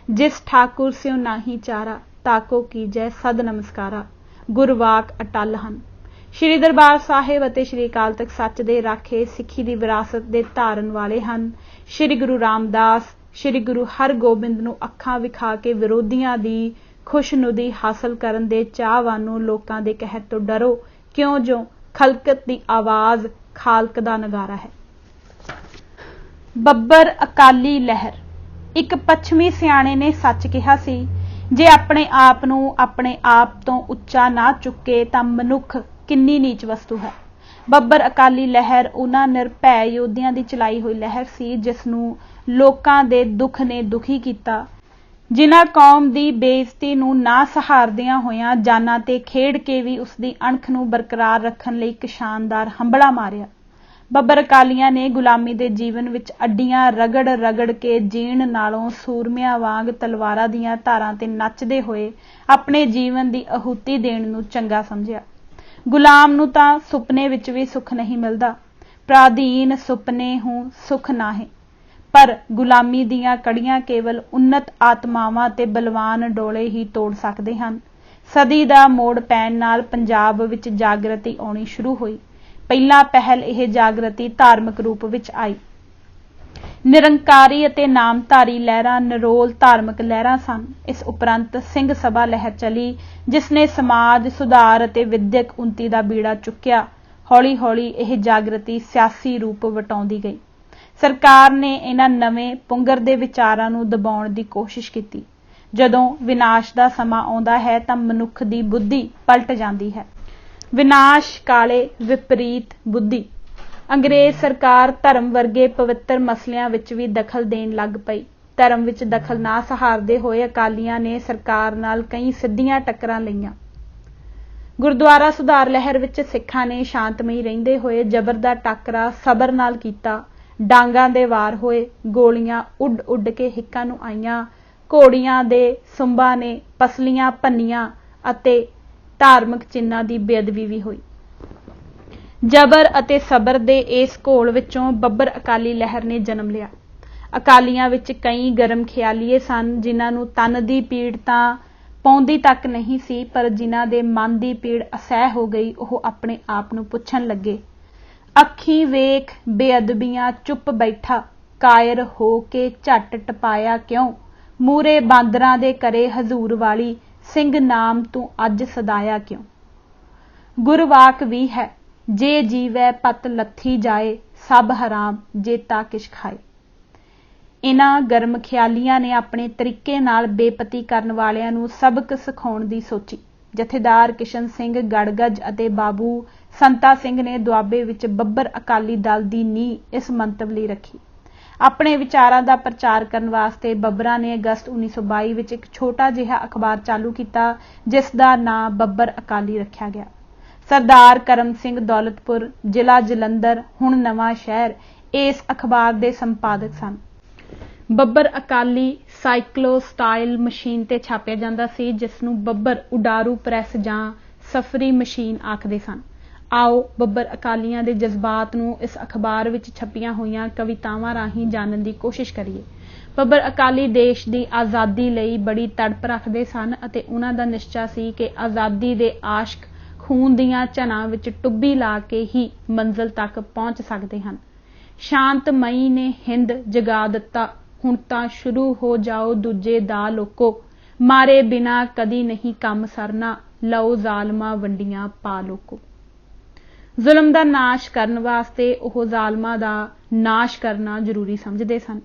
ਜਿਸ ਠਾਕੁਰ ਸਿਉ ਨਾਹੀ ਚਾਰਾ, ਤਾਕੋ ਕੀਜੈ ਸਦ ਨਮਸਕਾਰਾ। ਗੁਰਵਾਕ ਅਟਲ ਹਨ। ਸ਼੍ਰੀ ਦਰਬਾਰ ਸਾਹਿਬ ਅਤੇ ਸ਼੍ਰੀ ਅਕਾਲ ਤਖਤ ਸੱਚ ਦੇ ਰਾਖੇ ਸਿੱਖੀ ਦੀ ਵਿਰਾਸਤ ਦੇ ਧਾਰਨ ਵਾਲੇ ਹਨ। ਸ਼੍ਰੀ ਗੁਰੂ ਰਾਮਦਾਸ, ਸ਼੍ਰੀ ਗੁਰੂ ਹਰਗੋਬਿੰਦ ਨੂੰ ਅੱਖਾਂ ਵਿਖਾ ਕੇ ਵਿਰੋਧੀਆਂ ਦੀ ਖੁਸ਼ਨੁਦੀ ਹਾਸਲ ਕਰਨ ਦੇ ਚਾਹਵਾਨੋਂ ਲੋਕਾਂ ਦੇ ਕਹਿਰ ਤੋਂ ਡਰੋ, ਕਿਉਂ ਜੋ ਖਲਕਤ ਦੀ ਆਵਾਜ਼ ਖਾਲਕ ਦਾ ਨਗਾਰਾ ਹੈ। ਬੱਬਰ ਅਕਾਲੀ ਲਹਿਰ। ਇੱਕ ਪੱਛਮੀ ਸਿਆਣੇ ਨੇ ਸੱਚ ਕਿਹਾ ਸੀ, ਜੇ ਆਪਣੇ ਆਪ ਨੂੰ ਆਪਣੇ ਆਪ ਤੋਂ ਉੱਚਾ ਨਾ ਚੁੱਕੇ ਤਾਂ ਮਨੁੱਖ ਕਿੰਨੀ ਨੀਚ ਵਸਤੂ ਹੈ। ਬੱਬਰ ਅਕਾਲੀ ਲਹਿਰ ਉਹਨਾਂ ਨਿਰਭੈ ਯੋਧਿਆਂ ਦੀ ਚਲਾਈ ਹੋਈ ਲਹਿਰ ਸੀ ਜਿਸ ਨੂੰ ਲੋਕਾਂ ਦੇ ਦੁੱਖ ਨੇ ਦੁਖੀ ਕੀਤਾ, ਜਿਨ੍ਹਾਂ ਕੌਮ ਦੀ ਬੇਇੱਜ਼ਤੀ ਨੂੰ ਨਾ ਸਹਾਰਦਿਆਂ ਹੋਇਆਂ ਜਾਨਾਂ ਤੇ ਖੇਡ ਕੇ ਵੀ ਉਸ ਦੀ ਅਣਖ ਨੂੰ ਬਰਕਰਾਰ ਰੱਖਣ ਲਈ ਇੱਕ ਸ਼ਾਨਦਾਰ ਹੰਬਲਾ ਮਾਰਿਆ। ਬੱਬਰ ਅਕਾਲੀਆਂ ਨੇ ਗੁਲਾਮੀ ਦੇ ਜੀਵਨ ਵਿੱਚ ਅੱਡੀਆਂ ਰਗੜ ਰਗੜ ਕੇ ਜੀਣ ਨਾਲੋਂ ਸੂਰਮਿਆਂ ਵਾਂਗ ਤਲਵਾਰਾਂ ਦੀਆਂ ਧਾਰਾਂ ਤੇ ਨੱਚਦੇ ਹੋਏ ਆਪਣੇ ਜੀਵਨ ਦੀ ਆਹੂਤੀ ਦੇਣ ਨੂੰ ਚੰਗਾ ਸਮਝਿਆ। ਗੁਲਾਮ ਨੂੰ ਤਾਂ ਸੁਪਨੇ ਵਿੱਚ ਵੀ ਸੁੱਖ ਨਹੀਂ ਮਿਲਦਾ। ਪ੍ਰਾਧੀਨ ਸੁਪਨੇ ਹੂੰ ਸੁਖ ਨਾਹੇ। ਪਰ ਗੁਲਾਮੀ ਦੀਆਂ ਕੜੀਆਂ ਕੇਵਲ ਉੱਨਤ ਆਤਮਾਵਾਂ ਤੇ ਬਲਵਾਨ ਡੋਲੇ ਹੀ ਤੋੜ ਸਕਦੇ ਹਨ। ਸਦੀ ਦਾ ਮੋੜ ਪੈਣ ਨਾਲ ਪੰਜਾਬ ਵਿੱਚ ਜਾਗਰਤੀ ਆਉਣੀ ਸ਼ੁਰੂ ਹੋਈ। ਪਹਿਲਾਂ ਪਹਿਲ ਇਹ ਜਾਗਰਤੀ ਧਾਰਮਿਕ ਰੂਪ ਵਿੱਚ ਆਈ। ਨਿਰੰਕਾਰੀ ਅਤੇ ਨਾਮਧਾਰੀ ਲਹਿਰਾਂ ਨਿਰੋਲ ਧਾਰਮਿਕ ਲਹਿਰਾਂ ਸਨ। ਇਸ ਉਪਰੰਤ ਸਿੰਘ ਸਭਾ ਲਹਿਰ ਚਲੀ, ਜਿਸ ਨੇ ਸਮਾਜ ਸੁਧਾਰ ਅਤੇ ਵਿਦਿਅਕ ਉੱਨਤੀ ਦਾ ਬੀੜਾ ਚੁੱਕਿਆ। ਹੌਲੀ ਹੌਲੀ ਇਹ ਜਾਗਰਤੀ ਸਿਆਸੀ ਰੂਪ ਵਟਾਉਂਦੀ ਗਈ। ਸਰਕਾਰ ਨੇ ਇਹਨਾਂ ਨਵੇਂ ਪੁੰਗਰ ਦੇ ਵਿਚਾਰਾਂ ਨੂੰ ਦਬਾਉਣ ਦੀ ਕੋਸ਼ਿਸ਼ ਕੀਤੀ। ਜਦੋਂ ਵਿਨਾਸ਼ ਦਾ ਸਮਾਂ ਆਉਂਦਾ ਹੈ ਤਾਂ ਮਨੁੱਖ ਦੀ ਬੁੱਧੀ ਪਲਟ ਜਾਂਦੀ ਹੈ। ਵਿਨਾਸ਼ ਕਾਲੇ ਵਿਪਰੀਤ ਬੁੱਧੀ। ਅੰਗਰੇਜ਼ ਸਰਕਾਰ ਧਰਮ ਵਰਗੇ ਪਵਿੱਤਰ ਮਸਲਿਆਂ ਵਿੱਚ ਵੀ ਦਖਲ ਦੇਣ ਲੱਗ ਪਈ। ਧਰਮ ਵਿੱਚ ਦਖਲ ਨਾ ਸਹਾਰਦੇ ਹੋਏ ਅਕਾਲੀਆਂ ਨੇ ਸਰਕਾਰ ਨਾਲ ਕਈ ਸਿੱਧੀਆਂ ਟੱਕਰਾਂ ਲਈਆਂ। ਗੁਰਦੁਆਰਾ ਸੁਧਾਰ ਲਹਿਰ ਵਿੱਚ ਸਿੱਖਾਂ ਨੇ ਸ਼ਾਂਤਮਈ ਰਹਿੰਦੇ ਹੋਏ ਜ਼ਬਰ ਦਾ ਟਾਕਰਾ ਸਬਰ ਨਾਲ ਕੀਤਾ। ਡਾਂਗਾਂ ਦੇ ਵਾਰ ਹੋਏ, ਗੋਲੀਆਂ ਉੱਡ ਉੱਡ ਕੇ ਹਿੱਕਾਂ ਨੂੰ ਆਈਆਂ, ਘੋੜੀਆਂ ਦੇ ਸੁੰਬਾਂ ਨੇ ਪਸਲੀਆਂ ਭੰਨੀਆਂ ਅਤੇ ਧਾਰਮਿਕ ਚਿੰਨ੍ਹਾਂ ਦੀ ਬੇਅਦਬੀ ਵੀ ਹੋਈ। ਜ਼ਬਰ ਅਤੇ ਸਬਰ ਦੇ ਇਸ ਘੋਲ ਵਿੱਚੋਂ ਬੱਬਰ ਅਕਾਲੀ ਲਹਿਰ ਨੇ ਜਨਮ ਲਿਆ। ਅਕਾਲੀਆਂ ਵਿੱਚ ਕਈ ਗਰਮ ਖਿਆਲੀਏ ਸਨ, ਜਿਨ੍ਹਾਂ ਨੂੰ ਤਨ ਦੀ ਪੀੜ ਤਾਂ ਪਾਉਂਦੀ ਤੱਕ ਨਹੀਂ ਸੀ, ਪਰ ਜਿਨ੍ਹਾਂ ਦੇ ਮਨ ਦੀ ਪੀੜ ਅਸਹਿ ਹੋ ਗਈ, ਉਹ ਆਪਣੇ ਆਪ ਨੂੰ ਪੁੱਛਣ ਲੱਗੇ, ਅੱਖੀਂ ਵੇਖ ਬੇਅਦਬੀਆਂ ਚੁੱਪ ਬੈਠਾ, ਕਾਇਰ ਹੋ ਕੇ ਝੱਟ ਟਪਾਇਆ ਕਿਉਂ, ਮੂਰੇ ਬਾਂਦਰਾਂ ਦੇ ਕਰੇ ਹਜ਼ੂਰ ਵਾਲੀ, ਸਿੰਘ ਨਾਮ ਤੂੰ ਅੱਜ ਸਦਾਇਆ ਕਿਉਂ। ਗੁਰਵਾਕ ਵੀ ਹੈ, ਜੇ ਜੀਵੈ ਪਤ ਲੱਥੀ ਜਾਏ, ਸਭ ਹਰਾਮ ਜੇ ਤਾ ਕਿਛ ਖਾਏ। ਇਹਨਾਂ ਗਰਮ ਖਿਆਲੀਆਂ ਨੇ ਆਪਣੇ ਤਰੀਕੇ ਨਾਲ ਬੇਪਤੀ ਕਰਨ ਵਾਲਿਆਂ ਨੂੰ ਸਬਕ ਸਿਖਾਉਣ ਦੀ ਸੋਚੀ। ਜਥੇਦਾਰ ਕਿਸ਼ਨ ਸਿੰਘ ਗੜਗੱਜ ਅਤੇ ਬਾਬੂ ਸੰਤਾ ਸਿੰਘ ਨੇ ਦੁਆਬੇ ਵਿੱਚ ਬੱਬਰ ਅਕਾਲੀ ਦਲ ਦੀ ਨੀਂਹ ਇਸ ਮੰਤਵ ਲਈ ਰੱਖੀ। ਆਪਣੇ ਵਿਚਾਰਾਂ ਦਾ ਪ੍ਰਚਾਰ ਕਰਨ ਵਾਸਤੇ ਬੱਬਰਾਂ ਨੇ ਅਗਸਤ 1922 ਵਿੱਚ ਇੱਕ ਛੋਟਾ ਜਿਹਾ ਅਖਬਾਰ ਚਾਲੂ ਕੀਤਾ, ਜਿਸ ਦਾ ਨਾਂ ਬੱਬਰ ਅਕਾਲੀ ਰੱਖਿਆ ਗਿਆ। ਸਰਦਾਰ ਕਰਮ ਸਿੰਘ ਦੌਲਤਪੁਰ, ਜ਼ਿਲ੍ਹਾ ਜਲੰਧਰ, ਹੁਣ ਨਵਾਂ ਸ਼ਹਿਰ, ਇਸ ਅਖਬਾਰ ਦੇ ਸੰਪਾਦਕ ਸਨ। ਬੱਬਰ ਅਕਾਲੀ ਸਾਈਕਲੋ ਸਟਾਈਲ ਮਸ਼ੀਨ ਤੇ ਛਾਪਿਆ ਜਾਂਦਾ ਸੀ, ਜਿਸ ਨੂੰ ਬੱਬਰ ਉਡਾਰੂ ਪ੍ਰੈਸ ਜਾਂ ਸਫਰੀ ਮਸ਼ੀਨ ਆਖਦੇ ਸਨ। ਆਓ ਬੱਬਰ ਅਕਾਲੀਆਂ ਦੇ ਜਜ਼ਬਾਤ ਨੂੰ ਇਸ ਅਖਬਾਰ ਵਿੱਚ ਛਪੀਆਂ ਹੋਈਆਂ ਕਵਿਤਾਵਾਂ ਰਾਹੀਂ ਜਾਣਨ ਦੀ ਕੋਸ਼ਿਸ਼ ਕਰੀਏ। ਬੱਬਰ ਅਕਾਲੀ ਦੇਸ਼ ਦੀ ਆਜ਼ਾਦੀ ਲਈ ਬੜੀ ਤੜਪ ਰੱਖਦੇ ਸਨ ਅਤੇ ਉਹਨਾਂ ਦਾ ਨਿਸ਼ਚਾ ਸੀ ਕਿ ਆਜ਼ਾਦੀ ਦੇ ਆਸ਼ਕ ਖੂਨ ਦੀਆਂ ਝਨਾਂ ਵਿੱਚ ਟੁੱਬੀ ਲਾ ਕੇ ਹੀ ਮੰਜ਼ਿਲ ਤੱਕ ਪਹੁੰਚ ਸਕਦੇ ਹਨ। ਸ਼ਾਂਤਮਈ ਨੇ ਹਿੰਦ ਜਗਾ ਦਿੱਤਾ, ਹੁਣ ਤਾਂ ਸ਼ੁਰੂ ਹੋ ਜਾਓ ਦੂਜੇ ਦਾ ਲੋਕੋ, ਮਾਰੇ ਬਿਨਾਂ ਕਦੀ ਨਹੀਂ ਕੰਮ ਸਰਨਾ, ਲਓ ਜ਼ਾਲਮਾਂ ਵੰਡੀਆਂ ਪਾ ਲੋਕੋ। ਜ਼ੁਲਮ ਦਾ ਨਾਸ਼ ਕਰਨ ਵਾਸਤੇ ਉਹ ਜ਼ਾਲਮਾਂ ਦਾ ਨਾਸ਼ ਕਰਨਾ ਜ਼ਰੂਰੀ ਸਮਝਦੇ ਸਨ।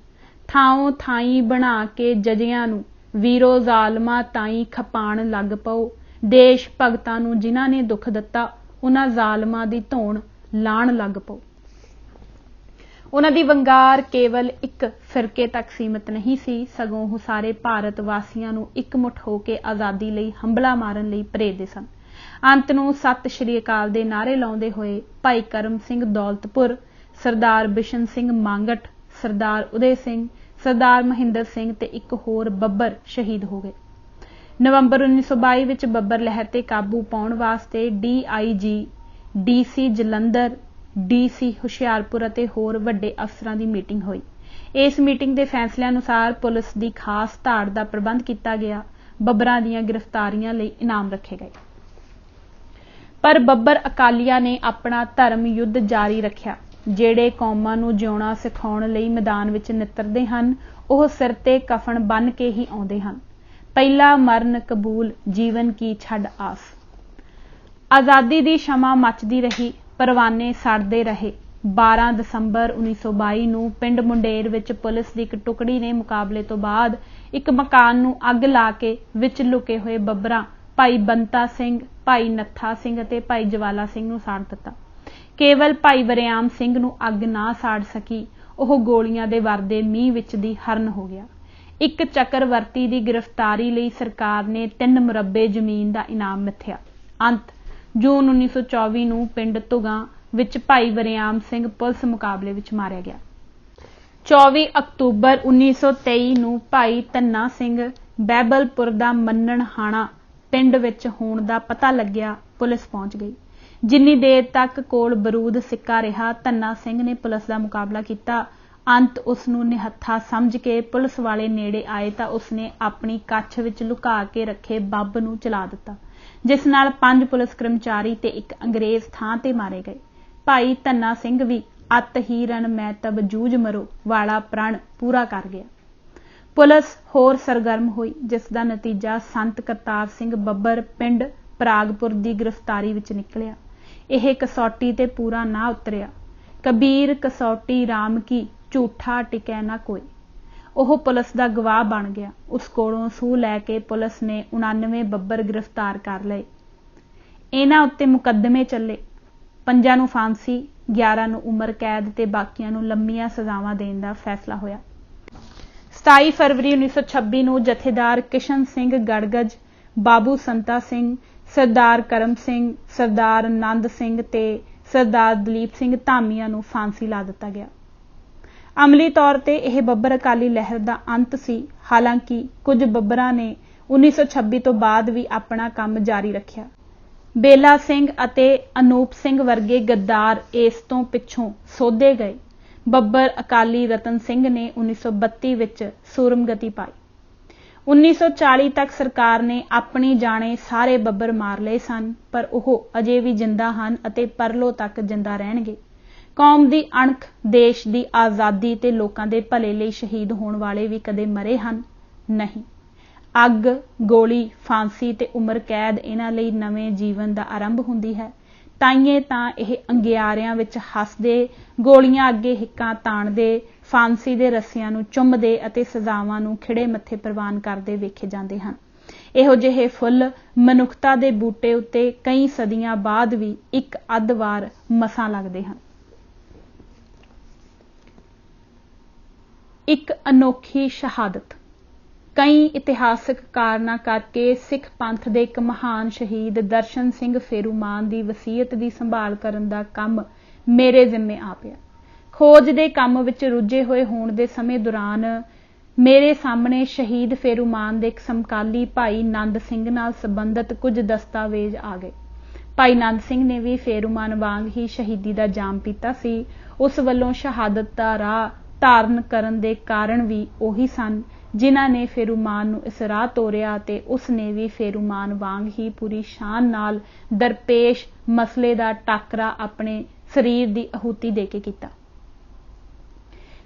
ਥਾਂੋਂ ਥਾਈਂ ਬਣਾ ਕੇ ਜਜਿਆਂ ਨੂੰ, ਵੀਰੋ ਜ਼ਾਲਮਾਂ ਤਾਈਂ ਖਪਾਣ ਲੱਗ ਪਓ, ਦੇਸ਼ ਭਗਤਾਂ ਨੂੰ ਜਿਨ੍ਹਾਂ ਨੇ ਦੁੱਖ ਦਿੱਤਾ, ਉਹਨਾਂ ਜ਼ਾਲਮਾਂ ਦੀ ਧੌਣ ਲਾਣ ਲੱਗ ਪਓ। ਉਹਨਾਂ ਦੀ ਵੰਗਾਰ ਕੇਵਲ ਇੱਕ ਫਿਰਕੇ ਤੱਕ ਸੀਮਿਤ ਨਹੀਂ ਸੀ, ਸਗੋਂ ਉਹ ਸਾਰੇ ਭਾਰਤ ਵਾਸੀਆਂ ਨੂੰ ਇਕਮੁੱਠ ਹੋ ਕੇ ਆਜ਼ਾਦੀ ਲਈ ਹੰਭਲਾ ਮਾਰਨ ਲਈ ਪ੍ਰੇਰਦੇ ਸਨ। ਅੰਤ ਨੂੰ ਸਤਿ ਸ਼੍ਰੀ ਅਕਾਲ ਦੇ ਨਾਅਰੇ ਲਾਉਂਦੇ ਹੋਏ ਭਾਈ ਕਰਮ ਸਿੰਘ ਦੌਲਤਪੁਰ, ਸਰਦਾਰ ਬਿਸ਼ਨ ਸਿੰਘ ਮਾਂਗਟ, ਸਰਦਾਰ ਉਦੇ ਸਿੰਘ, ਸਰਦਾਰ ਮਹਿੰਦਰ ਸਿੰਘ ਤੇ ਇੱਕ ਹੋਰ ਬੱਬਰ ਸ਼ਹੀਦ ਹੋ ਗਏ। ਨਵੰਬਰ 1922 ਵਿੱਚ ਬੱਬਰ ਲਹਿਰ ਤੇ ਕਾਬੂ ਪਾਉਣ ਵਾਸਤੇ DIG, DC Jalandhar, DC Hoshiarpur ਅਤੇ ਹੋਰ ਵੱਡੇ ਅਫਸਰਾਂ ਦੀ ਮੀਟਿੰਗ ਹੋਈ। ਇਸ ਮੀਟਿੰਗ ਦੇ ਫੈਸਲੇ ਅਨੁਸਾਰ ਪੁਲਿਸ ਦੀ ਖਾਸ ਧਾੜ ਦਾ ਪ੍ਰਬੰਧ ਕੀਤਾ ਗਿਆ। ਬੱਬਰਾਂ ਦੀਆਂ ਗ੍ਰਿਫਤਾਰੀਆਂ ਲਈ ਇਨਾਮ ਰੱਖੇ ਗਏ। ਪਰ ਬੱਬਰ ਅਕਾਲੀਆਂ ਨੇ ਆਪਣਾ ਧਰਮ ਯੁੱਧ ਜਾਰੀ ਰੱਖਿਆ। ਜਿਹੜੇ ਕੌਮਾਂ ਨੂੰ ਜਿਉਣਾ ਸਿਖਾਉਣ ਲਈ ਮੈਦਾਨ ਵਿੱਚ ਨਿੱਤਰਦੇ ਹਨ, ਉਹ ਸਿਰ ਤੇ ਕਫਨ ਬੰਨ੍ਹ ਕੇ ਹੀ ਆਉਂਦੇ ਹਨ। ਪਹਿਲਾ ਮਰਨ ਕਬੂਲ, ਜੀਵਨ ਕੀ ਛੱਡ ਆਸ। ਆਜ਼ਾਦੀ ਦੀ ਸ਼ਮਾ ਮੱਚਦੀ ਰਹੀ, ਪਰਵਾਨੇ ਸੜਦੇ ਰਹੇ। 12 ਦਸੰਬਰ 1922 ਨੂੰ ਪਿੰਡ ਮੁੰਡੇਰ ਵਿੱਚ ਪੁਲਿਸ ਦੀ ਇੱਕ ਟੁਕੜੀ ਨੇ ਮੁਕਾਬਲੇ ਤੋਂ ਬਾਅਦ ਇੱਕ ਮਕਾਨ ਨੂੰ ਅੱਗ ਲਾ ਕੇ ਵਿੱਚ ਲੁਕੇ ਹੋਏ ਬੱਬਰਾਂ ਭਾਈ ਬੰਤਾ ਸਿੰਘ, ਭਾਈ ਨੱਥਾ ਸਿੰਘ ਅਤੇ ਭਾਈ ਜਵਾਲਾ ਸਿੰਘ ਨੂੰ ਸਾੜ ਦਿੱਤਾ। ਕੇਵਲ ਭਾਈ ਵਰਿਆਮ ਸਿੰਘ ਨੂੰ ਅੱਗ ਨਾ ਸਾੜ ਸਕੀ, ਉਹ ਗੋਲੀਆਂ ਦੇ ਵਰਦੇ ਮੀਂਹ ਵਿੱਚ ਦੀ ਹਰਨ ਹੋ ਗਿਆ। ਇੱਕ ਚੱਕਰਵਰਤੀ ਦੀ ਗ੍ਰਿਫਤਾਰੀ ਲਈ ਸਰਕਾਰ ਨੇ 3 ਮੁਰੱਬੇ ਜ਼ਮੀਨ ਦਾ ਇਨਾਮ ਮਿੱਥਿਆ। ਅੰਤ ਜੂਨ 1924 ਨੂੰ ਪਿੰਡ ਧੁਗਾ ਵਿੱਚ ਭਾਈ ਵਰਿਆਮ ਸਿੰਘ ਪੁਲਿਸ ਮੁਕਾਬਲੇ ਵਿੱਚ ਮਾਰਿਆ ਗਿਆ। 24 ਅਕਤੂਬਰ 1923 ਨੂੰ ਭਾਈ ਧੰਨਾ ਸਿੰਘ ਬਹਿਬਲਪੁਰ ਦਾ ਮੰਨਣਹਾਣਾ ਪਿੰਡ ਵਿੱਚ ਹੋਣ ਦਾ ਪਤਾ ਲੱਗਿਆ। ਪੁਲਿਸ ਪਹੁੰਚ ਗਈ। ਜਿੰਨੀ ਦੇਰ ਤੱਕ ਕੋਲ ਬਰੂਦ ਸਿੱਕਾ ਰਿਹਾ, ਧੰਨਾ ਸਿੰਘ ਨੇ ਪੁਲਿਸ ਦਾ ਮੁਕਾਬਲਾ ਕੀਤਾ। ਅੰਤ ਉਸ ਨੂੰ ਨਿਹੱਥਾ ਸਮਝ ਕੇ ਪੁਲਿਸ ਵਾਲੇ ਨੇੜੇ ਆਏ ਤਾਂ ਉਸਨੇ ਆਪਣੀ ਕੱਛ ਵਿੱਚ ਲੁਕਾ ਕੇ ਰੱਖੇ ਬੰਬ ਨੂੰ ਚਲਾ ਦਿੱਤਾ, ਜਿਸ ਨਾਲ 5 ਪੁਲਿਸ ਕਰਮਚਾਰੀ ਤੇ ਇੱਕ ਅੰਗਰੇਜ਼ ਥਾਂ ਤੇ ਮਾਰੇ ਗਏ। ਭਾਈ ਧੰਨਾ ਸਿੰਘ ਵੀ अत ही रण मैं तब जूझ मरो वाला प्रण पूरा कर गया। पुलिस होर सरगर्म हुई, जिस दा नतीजा संत करतार सिंह ਬੱਬਰ पिंड परागपुर की गिरफ्तारी विच निकलिया। यह कसौटी ते पूरा ना उतरिया। कबीर कसौटी राम की, झूठा टिकै ना कोई। ਉਹ पुलिस का गवाह बन गया। उस कोलों सूह लैके पुलिस ने 99 ਬੱਬਰ गिरफ्तार कर लए। इन्हां उत्ते मुकदमे चले। 5 ਨੂੰ फांसी, 11 ਨੂੰ उम्र कैद ते बाकियां ਨੂੰ लंबियां सजावां देण दा फैसला होया। 27 फरवरी 1926 ਨੂੰ जथेदार किशन सिंह गड़गज, बाबू संता सिंह, सरदार करम सिंह, सरदार नंद सिंह ते सरदार दलीप सिंह धामीआं ਨੂੰ फांसी ला दिता गया। अमली तौर ते यह ਬੱਬਰ अकाली लहर का अंत सी। हालांकि कुछ ਬੱਬਰਾਂ ने 1926 तो बाद भी अपना काम जारी रखिया। बेला सिंह अते अनूप सिंह वर्गे गद्दार इस तो पिछों सोधे गए। ਬੱਬਰ अकाली रतन सिंह ने 1932 विच सूरमगति पाई। 1940 तक सरकार ने अपनी जाने सारे ਬੱਬਰ मार लए सन, पर वह अजे भी जिंदा हन अते परलो तक जिंदा रहणगे। कौम की अणख, देश की आज़ादी ते लोकां दे भले लई शहीद होने वाले भी कदे मरे हन नहीं। अग, गोली, फांसी ते उम्र कैद इन्हां लई नवें जीवन का आरंभ हुंदी है। ताइए तां इह अंगियारियां विच हसदे, गोलियां अगे हिक्कां ताणदे, फांसी दे रस्सियां नूं चुंमदे अते सजावां नूं खिड़े मत्थे प्रवान करदे वेखे जांदे हन। इहो जिहे फुੱਲ मनुखता दे बूटे उत्ते कई सदियां बाद भी एक अध वार मसां लगदे हन। एक अनोखी शहादत। कई इतिहासक कारणों करके सिख पंथ के एक महान शहीद दर्शन सिंह फेरूमान की वसीयत की संभाल करन दा काम मेरे जिम्मे आ पिया। खोज के काम विच रुझे हुए होण दे समय दौरान मेरे सामने शहीद फेरूमान के एक समकाली भाई नंद सिंह नाल संबंधित कुछ दस्तावेज आ गए। भाई नंद सिंह ने भी फेरूमान वांग ही शहीदी का जाम पीता सी। उस वल्लों शहादत का राह धारण करन दे कारण भी उही सन जिन्हां ने फेरूमान नूं इस राह तोरिया ते उसने भी फेरूमान वांग ही पूरी शान नाल दरपेश मसले का टाकरा अपने शरीर की आहूति दे के कीता।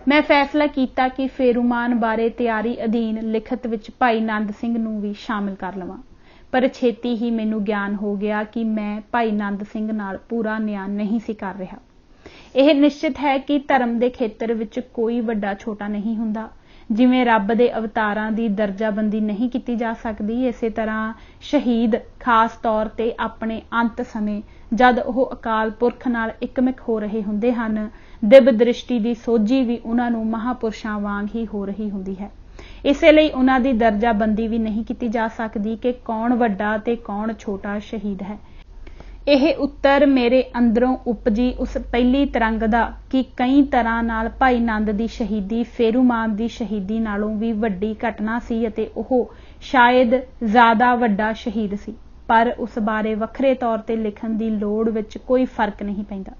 मैं फैसला किया कि फेरूमान बारे तैयारी अधीन लिखत विच भाई नंद सिंह नूं भी शामिल कर लवां, पर छेती ही मैनूं ज्ञान हो गया कि मैं भाई नंद सिंह नाल पूरा न्याय नहीं सी कर रहा। यह निश्चित है कि धर्म के खेत्र विच कोई वड्डा छोटा नहीं हुंदा। जिवें रब दे अवतारां दी दर्जाबंदी नहीं की जा सकती, इस तरह शहीद खास तौर ते अपने अंत समय जद वो अकाल पुरख नाल इकमिक हो रहे हुंदे हन, दिव्य दृष्टि की सोझी भी उन्हां नूं महापुरुषां वांग ही हो रही हुंदी है। इसे लई उन्हां दी दर्जाबंदी भी नहीं की जा सकती कि कौन वड्डा ते कौन छोटा शहीद है। यह उत्तर मेरे अंदरों उपजी उस पहली तरंग दा कि कई तरह नाल भाई नंद दी शहीदी फेरूमान दी शहीदी नालों भी वड्डी घटना सी अते ओह शायद ज़्यादा वड्डा शहीद सी, पर उस बारे वखरे तौर ते लिखण दी लोड़ विच कोई फर्क नहीं पैंदा।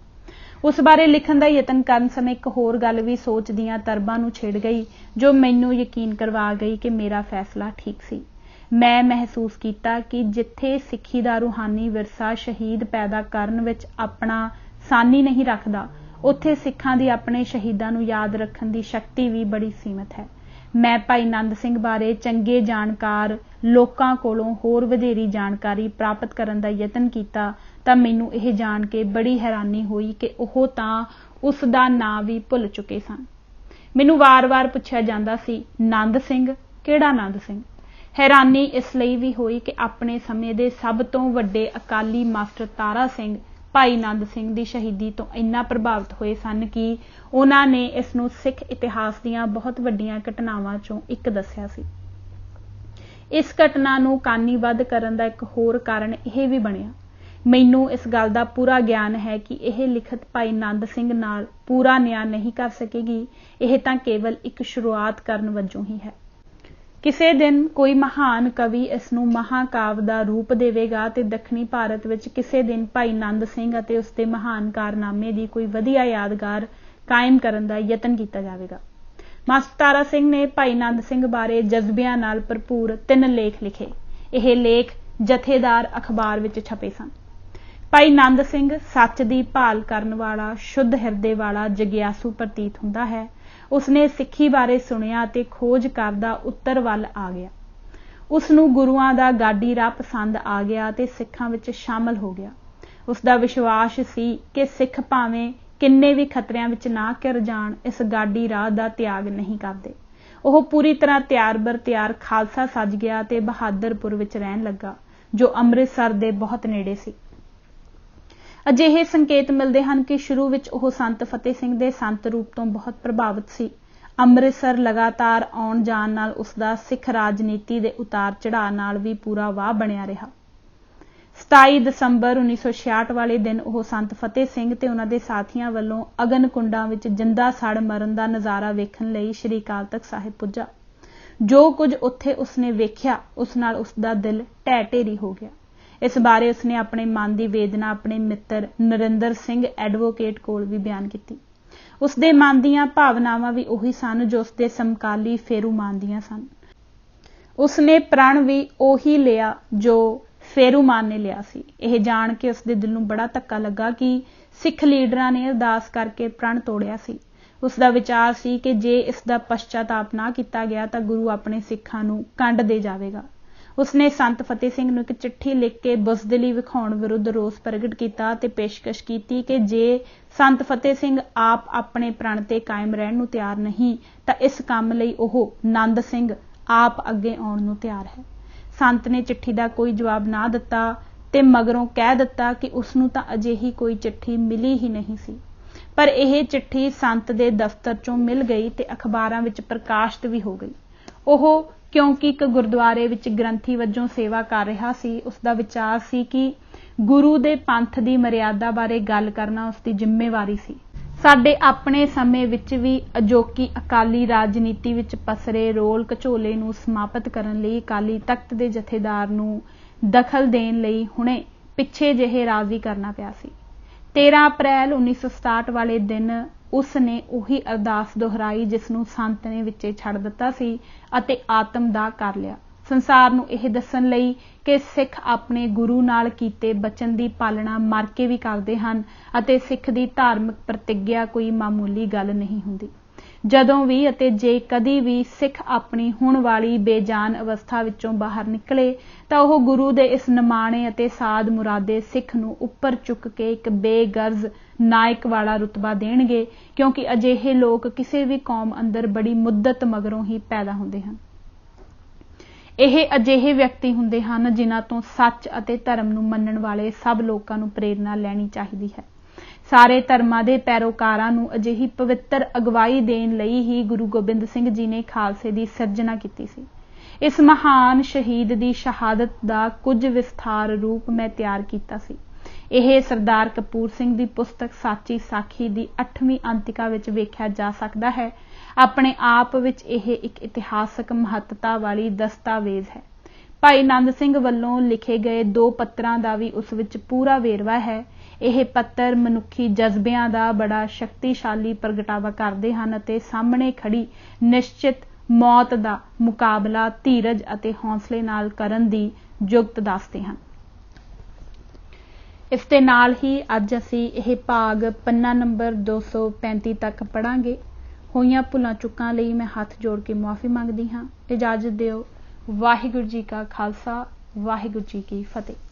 उस बारे लिखण दा यतन करन समय एक होर गल भी सोच दियां तरबां नूं छेड़ गई जो मैनूं यकीन करवा गई कि मेरा फैसला ठीक सी। मैं महसूस किया कि जिथे सिक्खी का रूहानी विरसा शहीद पैदा करन विच अपना सानी नहीं रखता, उत्थे सिखां दी अपने शहीदां नूं याद रखण दी शक्ति भी बड़ी सीमित है। मैं भाई नंद सिंह बारे चंगे जानकार लोकां कोलों होर वधेरी जानकारी प्राप्त करन दा यतन किया तां मैनूं यह जान के बड़ी हैरानी हुई कि ओह तां उस दा नां भी भुल चुके सन। मैनूं वार-वार पुछिया जांदा सी, नंद सिंह किहड़ा नंद सिंह? हैरानी इसलिए भी हुई कि अपने समय के सब तो वड्डे अकाली मास्टर तारा सिंह भाई नंद सिंह की शहीदी तो इन्ना प्रभावित हुए सन कि उन्होंने इसनूं सिख इतिहास दीयां बहुत वड्डियां घटनावां चों एक दस्सिया सी। इस घटना नूं कानीबद्ध करन दा एक होर कारण यह भी बनिया। मैनूं इस गल दा पूरा ज्ञान है कि यह लिखत भाई नंद सिंह नाल पूरा न्याय नहीं कर सकेगी। यह तां केवल एक शुरुआत करन वजों ही है। किसी दिन कोई महान कवि इसनूं महाकाव्य का रूप देवेगा ते दक्षिणी भारत विच किसी दिन भाई नंद सिंह अते उसके महान कारनामे की कोई वधिया यादगार कायम करन दा यतन किया जाएगा। मास्टर तारा सिंह ने भाई नंद सिंह बारे जज्बियां नाल भरपूर 3 लेख लिखे। यह लेख जथेदार अखबार विच छपे सन। ਭਾਈ ਨੰਦ ਸਿੰਘ ਸੱਚ ਦੀ ਭਾਲ ਕਰਨ ਵਾਲਾ, ਸ਼ੁੱਧ ਹਿਰਦੇ ਵਾਲਾ ਜਗਿਆਸੂ ਪ੍ਰਤੀਤ ਹੁੰਦਾ ਹੈ। ਉਸਨੇ ਸਿੱਖੀ ਬਾਰੇ ਸੁਣਿਆ ਅਤੇ ਖੋਜ ਕਰਦਾ ਉੱਤਰ ਵੱਲ ਆ ਗਿਆ। ਉਸ ਨੂੰ ਗੁਰੂਆਂ ਦਾ ਗਾਡੀ ਰਾਹ ਪਸੰਦ ਆ ਗਿਆ ਅਤੇ ਸਿੱਖਾਂ ਵਿੱਚ ਸ਼ਾਮਲ ਹੋ ਗਿਆ। ਉਸ ਦਾ ਵਿਸ਼ਵਾਸ ਸੀ ਕਿ ਸਿੱਖ ਭਾਵੇਂ ਕਿੰਨੇ ਵੀ ਖਤਰਿਆਂ ਵਿੱਚ ਨਾ ਘਿਰ ਜਾਣ, ਇਸ ਗਾਡੀ ਰਾਹ ਦਾ ਤਿਆਗ ਨਹੀਂ ਕਰਦੇ। ਉਹ ਪੂਰੀ ਤਰ੍ਹਾਂ ਤਿਆਰ ਬਰ ਤਿਆਰ ਖਾਲਸਾ ਸੱਜ ਗਿਆ ਅਤੇ ਬਹਾਦਰਪੁਰ ਵਿੱਚ ਰਹਿਣ ਲੱਗਾ, ਜੋ ਅੰਮ੍ਰਿਤਸਰ ਦੇ ਬਹੁਤ ਨੇੜੇ ਸੀ। ਅਜਿਹੇ ਸੰਕੇਤ ਮਿਲਦੇ ਹਨ ਕਿ ਸ਼ੁਰੂ ਵਿੱਚ ਉਹ ਸੰਤ ਫਤਿਹ ਸਿੰਘ ਦੇ ਸੰਤ ਰੂਪ ਤੋਂ ਬਹੁਤ ਪ੍ਰਭਾਵਿਤ ਸੀ। ਅੰਮ੍ਰਿਤਸਰ ਲਗਾਤਾਰ ਆਉਣ ਜਾਣ ਨਾਲ ਉਸਦਾ ਸਿੱਖ ਰਾਜਨੀਤੀ ਦੇ ਉਤਾਰ ਚੜ੍ਹਾਅ ਨਾਲ ਵੀ ਪੂਰਾ ਵਾਹ ਬਣਿਆ ਰਿਹਾ। 27 ਦਸੰਬਰ 1966 ਵਾਲੇ ਦਿਨ ਉਹ ਸੰਤ ਫਤਿਹ ਸਿੰਘ ਤੇ ਉਹਨਾਂ ਦੇ ਸਾਥੀਆਂ ਵੱਲੋਂ ਅਗਨ ਕੁੰਡਾਂ ਵਿੱਚ ਜਿੰਦਾ ਸੜ ਮਰਨ ਦਾ ਨਜ਼ਾਰਾ ਵੇਖਣ ਲਈ ਸ੍ਰੀ ਅਕਾਲ ਤਖਤ ਸਾਹਿਬ ਪੁੱਜਾ। ਜੋ ਕੁਝ ਉੱਥੇ ਉਸਨੇ ਵੇਖਿਆ, ਉਸ ਨਾਲ ਉਸਦਾ ਦਿਲ ਢਹਿ ਢੇਰੀ ਹੋ ਗਿਆ। ਇਸ ਬਾਰੇ ਉਸਨੇ ਆਪਣੇ ਮਨ ਦੀ ਵੇਦਨਾ ਆਪਣੇ ਮਿੱਤਰ ਨਰਿੰਦਰ ਸਿੰਘ ਐਡਵੋਕੇਟ ਕੋਲ ਵੀ ਬਿਆਨ ਕੀਤੀ। ਉਸਦੇ ਮਨ ਦੀਆਂ ਭਾਵਨਾਵਾਂ ਵੀ ਉਹੀ ਸਨ ਜੋ ਉਸਦੇ ਸਮਕਾਲੀ ਫੇਰੂਮਾਨ ਦੀਆਂ ਸਨ। ਉਸਨੇ ਪ੍ਰਣ ਵੀ ਉਹੀ ਲਿਆ ਜੋ ਫੇਰੂਮਾਨ ਨੇ ਲਿਆ ਸੀ। ਇਹ ਜਾਣ ਕੇ ਉਸਦੇ ਦਿਲ ਨੂੰ ਬੜਾ ਧੱਕਾ ਲੱਗਾ ਕਿ ਸਿੱਖ ਲੀਡਰਾਂ ਨੇ ਅਰਦਾਸ ਕਰਕੇ ਪ੍ਰਣ ਤੋੜਿਆ ਸੀ। ਉਸਦਾ ਵਿਚਾਰ ਸੀ ਕਿ ਜੇ ਇਸ ਦਾ ਪਛਤਾਤਾਪ ਨਾ ਕੀਤਾ ਗਿਆ ਤਾਂ ਗੁਰੂ ਆਪਣੇ ਸਿੱਖਾਂ ਨੂੰ ਕੰਡ ਦੇ ਜਾਵੇਗਾ। ਉਸਨੇ ਸੰਤ ਫਤਿਹ ਸਿੰਘ ਨੂੰ ਇੱਕ ਚਿੱਠੀ ਲਿਖ ਕੇ ਬੁਜ਼ਦਿਲੀ ਵਿਖਾਉਣ ਵਿਰੁੱਧ ਰੋਸ ਪ੍ਰਗਟ ਕੀਤਾ ਅਤੇ ਪੇਸ਼ਕਸ਼ ਕੀਤੀ ਕਿ ਜੇ ਸੰਤ ਫਤਿਹ ਸਿੰਘ ਆਪ ਆਪਣੇ ਪ੍ਰਣ ਤੇ ਕਾਇਮ ਰਹਿਣ ਨੂੰ ਤਿਆਰ ਨਹੀਂ ਤਾਂ ਇਸ ਕੰਮ ਲਈ ਉਹ ਨੰਦ ਸਿੰਘ ਆਪ ਅੱਗੇ ਆਉਣ ਨੂੰ ਤਿਆਰ ਹੈ। ਸੰਤ ਨੇ ਚਿੱਠੀ ਦਾ ਕੋਈ ਜਵਾਬ ਨਾ ਦਿੱਤਾ ਤੇ ਮਗਰੋਂ ਕਹਿ ਦਿੱਤਾ ਕਿ ਉਸਨੂੰ ਤਾਂ ਅਜਿਹੀ ਕੋਈ ਚਿੱਠੀ ਮਿਲੀ ਹੀ ਨਹੀਂ ਸੀ। ਪਰ ਇਹ ਚਿੱਠੀ ਸੰਤ ਦੇ ਦਫ਼ਤਰ ਚੋਂ ਮਿਲ ਗਈ ਤੇ ਅਖਬਾਰਾਂ ਵਿੱਚ ਪ੍ਰਕਾਸ਼ਿਤ ਵੀ ਹੋ ਗਈ। ਉਹ ਕਿਉਂਕਿ ਇੱਕ ਗੁਰਦੁਆਰੇ ਵਿੱਚ ਗ੍ਰੰਥੀ ਵਜੋਂ ਸੇਵਾ ਕਰ ਰਿਹਾ ਸੀ, ਉਸਦਾ ਵਿਚਾਰ ਸੀ ਕਿ ਗੁਰੂ ਦੇ ਪੰਥ ਦੀ ਮਰਿਆਦਾ ਬਾਰੇ ਗੱਲ ਕਰਨਾ ਉਸਦੀ ਜ਼ਿੰਮੇਵਾਰੀ ਸੀ। ਸਾਡੇ ਆਪਣੇ ਸਮੇਂ ਵਿੱਚ ਵੀ ਅਜੋਕੀ ਅਕਾਲੀ ਰਾਜਨੀਤੀ ਵਿੱਚ ਪਸਰੇ ਰੋਲ ਘਚੋਲੇ ਨੂੰ ਸਮਾਪਤ ਕਰਨ ਲਈ ਅਕਾਲੀ ਤਖਤ ਦੇ ਜਥੇਦਾਰ ਨੂੰ ਦਖਲ ਦੇਣ ਲਈ ਹੁਣੇ ਪਿੱਛੇ ਜਿਹੇ ਰਾਜ਼ੀ ਕਰਨਾ ਪਿਆ ਸੀ। 13 ਅਪ੍ਰੈਲ 1967 ਵਾਲੇ ਦਿਨ ਉਸ ਨੇ ਉਹੀ ਅਰਦਾਸ ਦੁਹਰਾਈ ਜਿਸ ਨੂੰ ਸੰਤ ਨੇ ਵਿੱਚੇ ਛੱਡ ਦਿੱਤਾ ਸੀ ਅਤੇ ਆਤਮਦਾਹ ਕਰ ਲਿਆ, ਸੰਸਾਰ ਨੂੰ ਇਹ ਦੱਸਣ ਲਈ ਕਿ ਸਿੱਖ ਆਪਣੇ ਗੁਰੂ ਨਾਲ ਕੀਤੇ ਬਚਨ ਦੀ ਪਾਲਣਾ ਮਰ ਕੇ ਵੀ ਕਰਦੇ ਹਨ ਅਤੇ ਸਿੱਖ ਦੀ ਧਾਰਮਿਕ ਪ੍ਰਤਿੱਗਿਆ ਕੋਈ ਮਾਮੂਲੀ ਗੱਲ ਨਹੀਂ ਹੁੰਦੀ। ਜਦੋਂ ਵੀ ਅਤੇ ਜੇ ਕਦੀ ਵੀ ਸਿੱਖ ਆਪਣੀ ਹੁਣ ਵਾਲੀ ਬੇਜਾਨ ਅਵਸਥਾ ਵਿੱਚੋਂ ਬਾਹਰ ਨਿਕਲੇ ਤਾਂ ਉਹ ਗੁਰੂ ਦੇ ਇਸ ਨਿਮਾਣੇ ਅਤੇ ਸਾਧ ਮੁਰਾਦੇ ਸਿੱਖ ਨੂੰ ਉੱਪਰ ਚੁੱਕ ਕੇ ਇੱਕ ਬੇਗਰਜ਼ ਨਾਇਕ ਵਾਲਾ ਰੁਤਬਾ ਦੇਣਗੇ, ਕਿਉਂਕਿ ਅਜਿਹੇ ਲੋਕ ਕਿਸੇ ਵੀ ਕੌਮ ਅੰਦਰ ਬੜੀ ਮੁੱਦਤ ਮਗਰੋਂ ਹੀ ਪੈਦਾ ਹੁੰਦੇ ਹਨ। ਇਹ ਅਜਿਹੇ ਵਿਅਕਤੀ ਹੁੰਦੇ ਹਨ ਜਿਨ੍ਹਾਂ ਤੋਂ ਸੱਚ ਅਤੇ ਧਰਮ ਨੂੰ ਮੰਨਣ ਵਾਲੇ ਸਭ ਲੋਕਾਂ ਨੂੰ ਪ੍ਰੇਰਨਾ ਲੈਣੀ ਚਾਹੀਦੀ ਹੈ। ਸਾਰੇ ਧਰਮਾਂ ਦੇ ਪੈਰੋਕਾਰਾਂ ਨੂੰ ਅਜਿਹੀ ਪਵਿੱਤਰ ਅਗਵਾਈ ਦੇਣ ਲਈ ਹੀ ਗੁਰੂ ਗੋਬਿੰਦ ਸਿੰਘ ਜੀ ਨੇ ਖਾਲਸੇ ਦੀ ਸਿਰਜਣਾ ਕੀਤੀ ਸੀ। ਇਸ ਮਹਾਨ ਸ਼ਹੀਦ ਦੀ ਸ਼ਹਾਦਤ ਦਾ ਕੁਝ ਵਿਸਥਾਰ ਰੂਪ ਮੈਂ ਤਿਆਰ ਕੀਤਾ ਸੀ। ਇਹ ਸਰਦਾਰ ਕਪੂਰ ਸਿੰਘ ਦੀ ਪੁਸਤਕ ਸਾਚੀ ਸਾਖੀ ਦੀ 8ਵੀਂ ਅੰਤਿਕਾ ਵਿੱਚ ਵੇਖਿਆ ਜਾ ਸਕਦਾ ਹੈ। ਆਪਣੇ ਆਪ ਵਿੱਚ ਇਹ ਇੱਕ ਇਤਿਹਾਸਕ ਮਹੱਤਤਾ ਵਾਲੀ ਦਸਤਾਵੇਜ਼ ਹੈ। ਭਾਈ ਨੰਦ ਸਿੰਘ ਵੱਲੋਂ ਲਿਖੇ ਗਏ 2 ਪੱਤਰਾਂ ਦਾ ਵੀ ਉਸ ਵਿੱਚ ਪੂਰਾ ਵੇਰਵਾ ਹੈ। ਇਹ ਪੱਤਰ ਮਨੁੱਖੀ ਜਜ਼ਬਿਆਂ ਦਾ ਬੜਾ ਸ਼ਕਤੀਸ਼ਾਲੀ ਪ੍ਰਗਟਾਵਾ ਕਰਦੇ ਹਨ ਅਤੇ ਸਾਹਮਣੇ ਖੜੀ ਨਿਸ਼ਚਿਤ ਮੌਤ ਦਾ ਮੁਕਾਬਲਾ ਧੀਰਜ ਅਤੇ ਹੌਸਲੇ ਨਾਲ ਕਰਨ ਦੀ ਜੁਗਤ ਦੱਸਦੇ ਹਨ। ਇਸ ਦੇ ਨਾਲ ਹੀ ਅੱਜ ਅਸੀਂ ਇਹ ਭਾਗ ਪੰਨਾ ਨੰਬਰ 235 ਤੱਕ ਪੜ੍ਹਾਂਗੇ। ਹੋਈਆਂ ਭੁੱਲਾਂ ਚੁੱਕਾਂ ਲਈ ਮੈਂ ਹੱਥ ਜੋੜ ਕੇ ਮੁਆਫੀ ਮੰਗਦੀ ਹਾਂ। ਇਜਾਜ਼ਤ ਦਿਓ। ਵਾਹਿਗੁਰੂ ਜੀ ਕਾ ਖਾਲਸਾ, ਵਾਹਿਗੁਰੂ ਜੀ ਕੀ ਫਤਿਹ।